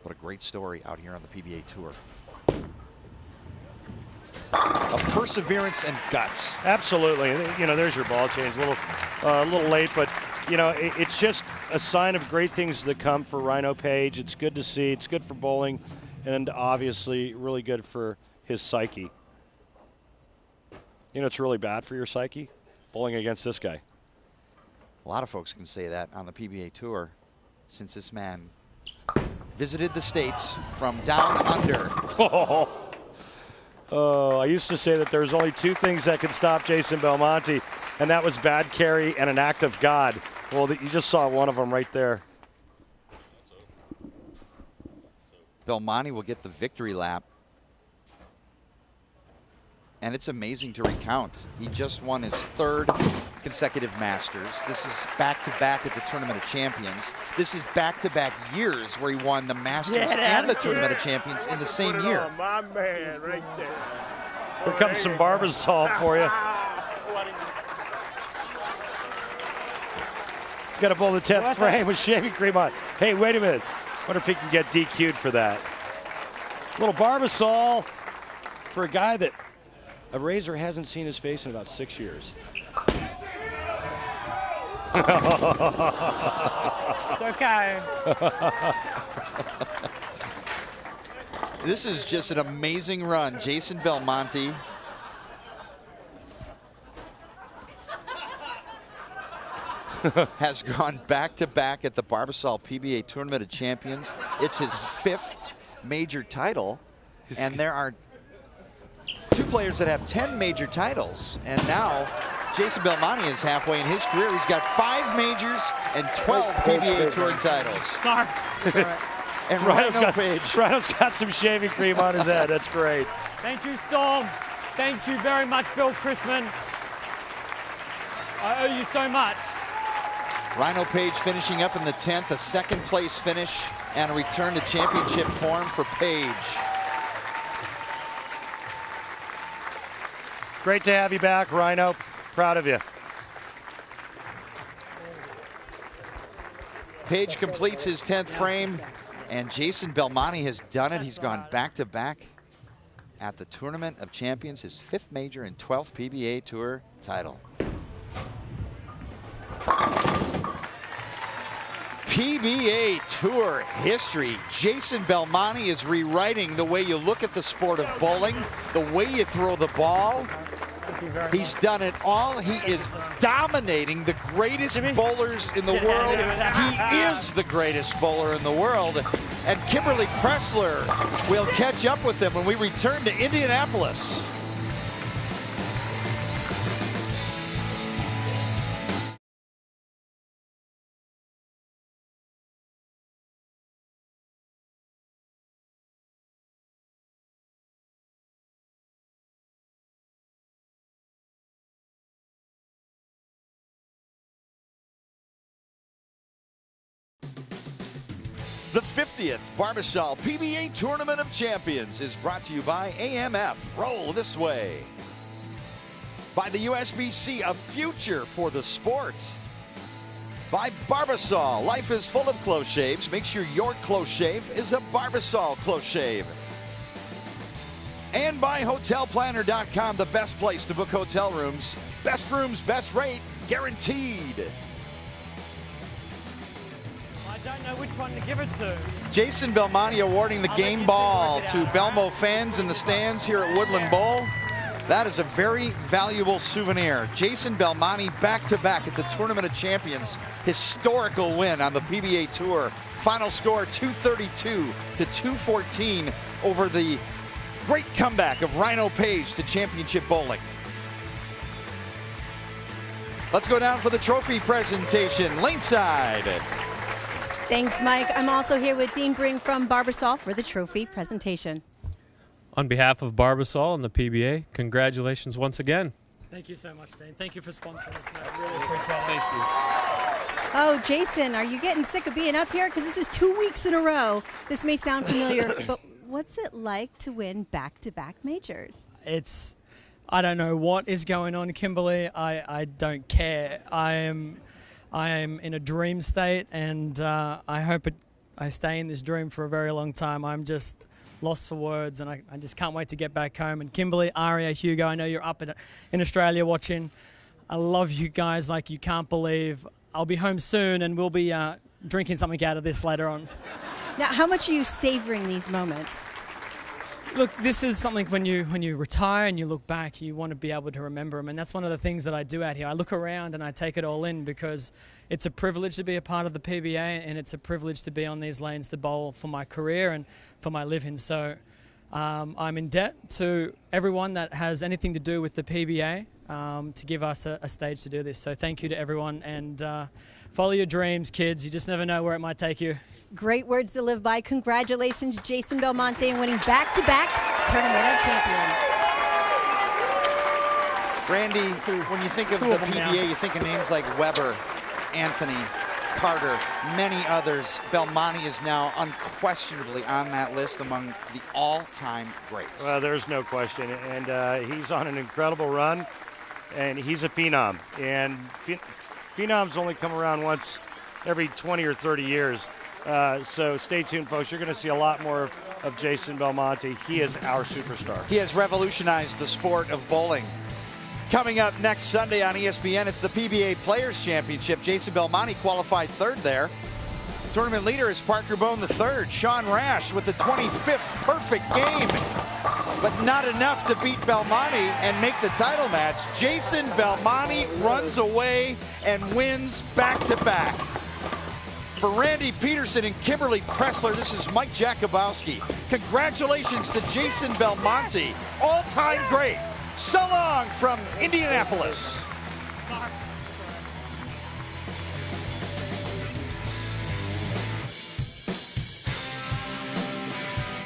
Speaker 9: What a great story out here on the PBA Tour. Of perseverance and guts.
Speaker 2: Absolutely. You know, there's your ball change. A little late, but, you know, it's just a sign of great things that come for Rhino Page. It's good to see. It's good for bowling, and obviously really good for his psyche. You know, it's really bad for your psyche, bowling against this guy.
Speaker 9: A lot of folks can say that on the PBA Tour since this man visited the States from down under.
Speaker 2: Oh, I used to say that there's only 2 things that could stop Jason Belmonte, and that was bad carry and an act of God. Well, you just saw one of them right there.
Speaker 9: Belmonte will get the victory lap. And it's amazing to recount. He just won his 3rd consecutive Masters. This is back-to-back at the Tournament of Champions. This is back-to-back years where he won the Masters and the Tournament of Champions in the same year.
Speaker 11: My man, right there.
Speaker 2: Here comes some Barbasol for you. He's got to pull the 10th frame with shaving cream on. Hey, wait a minute. Wonder if he can get DQ'd for that. Little Barbasol for a guy that a razor hasn't seen his face in about 6 years.
Speaker 13: It's okay.
Speaker 9: This is just an amazing run. Jason Belmonte. Has gone back-to-back at the Barbasol PBA Tournament of Champions. It's his 5th major title, and there are 2 players that have 10 major titles, and now Jason Belmonte is halfway in his career. He's got 5 majors and 12 PBA Tour titles.
Speaker 13: Sorry.
Speaker 9: And Rhino Page.
Speaker 2: Rhino's got some shaving cream on his head. That's great.
Speaker 13: Thank you, Storm. Thank you very much, Bill Chrisman. I owe you so much.
Speaker 9: Rhino Page finishing up in the 10th, a 2nd place finish, and a return to championship form for Page.
Speaker 2: Great to have you back, Rhino. Proud of you.
Speaker 9: Page completes his 10th frame, and Jason Belmonte has done it. He's gone back-to-back at the Tournament of Champions, his 5th major and 12th PBA Tour title. PBA Tour history. Jason Belmonte is rewriting the way you look at the sport of bowling, the way you throw the ball. He's done it all. He is dominating the greatest bowlers in the world. He is the greatest bowler in the world. And Kimberly Pressler will catch up with him when we return to Indianapolis. The 50th Barbasol PBA Tournament of Champions is brought to you by AMF, Roll This Way. By the USBC, a future for the sport. By Barbasol, life is full of close shaves. Make sure your close shave is a Barbasol close shave. And by HotelPlanner.com, the best place to book hotel rooms. Best rooms, best rate, guaranteed.
Speaker 13: I don't know which one to give it to.
Speaker 9: Jason Belmonte awarding the game ball to Belmo fans in the stands here at Woodland Bowl. That is a very valuable souvenir. Jason Belmonte back-to-back at the Tournament of Champions. Historical win on the PBA Tour. Final score 232 to 214 over the great comeback of Rhino Page to championship bowling. Let's go down for the trophy presentation. Laneside.
Speaker 3: Thanks, Mike. I'm also here with Dean Bring from Barbasol for the trophy presentation.
Speaker 15: On behalf of Barbasol and the PBA, congratulations once again.
Speaker 13: Thank you so much, Dean. Thank you for sponsoring us, mate. I really appreciate it.
Speaker 15: Thank you.
Speaker 3: Oh, Jason, are you getting sick of being up here? Because this is 2 weeks in a row. This may sound familiar, but what's it like to win back-to-back majors?
Speaker 13: I don't know what is going on, Kimberly. I don't care. I am in a dream state, and I hope I stay in this dream for a very long time. I'm just lost for words, and I just can't wait to get back home. And Kimberly, Aria, Hugo, I know you're up in Australia watching. I love you guys like you can't believe. I'll be home soon, and we'll be drinking something out of this later on.
Speaker 3: Now, how much are you savoring these moments?
Speaker 13: Look, this is something when you retire and you look back, you want to be able to remember them, and that's one of the things that I do out here. I look around and I take it all in because it's a privilege to be a part of the PBA, and it's a privilege to be on these lanes to bowl for my career and for my living. So I'm in debt to everyone that has anything to do with the PBA to give us a stage to do this. So thank you to everyone, and follow your dreams, kids. You just never know where it might take you.
Speaker 3: Great words to live by. Congratulations, Jason Belmonte, in winning back-to-back Tournament of Champions.
Speaker 9: Randy, when you think of the PBA, you think of names like Weber, Anthony, Carter, many others. Belmonte is now unquestionably on that list among the all-time greats.
Speaker 2: Well, there's no question, and he's on an incredible run, and he's a phenom. And phenoms only come around once every 20 or 30 years. So stay tuned, folks. You're going to see a lot more of Jason Belmonte. He is our superstar.
Speaker 9: He has revolutionized the sport of bowling. Coming up next Sunday on ESPN, it's the PBA Players Championship. Jason Belmonte qualified third there. Tournament leader is Parker Bone III. Sean Rash with the 25th perfect game, but not enough to beat Belmonte and make the title match. Jason Belmonte runs away and wins back-to-back. For Randy Peterson and Kimberly Pressler, this is Mike Jakubowski. Congratulations to Jason Belmonte, all-time great. So long from Indianapolis.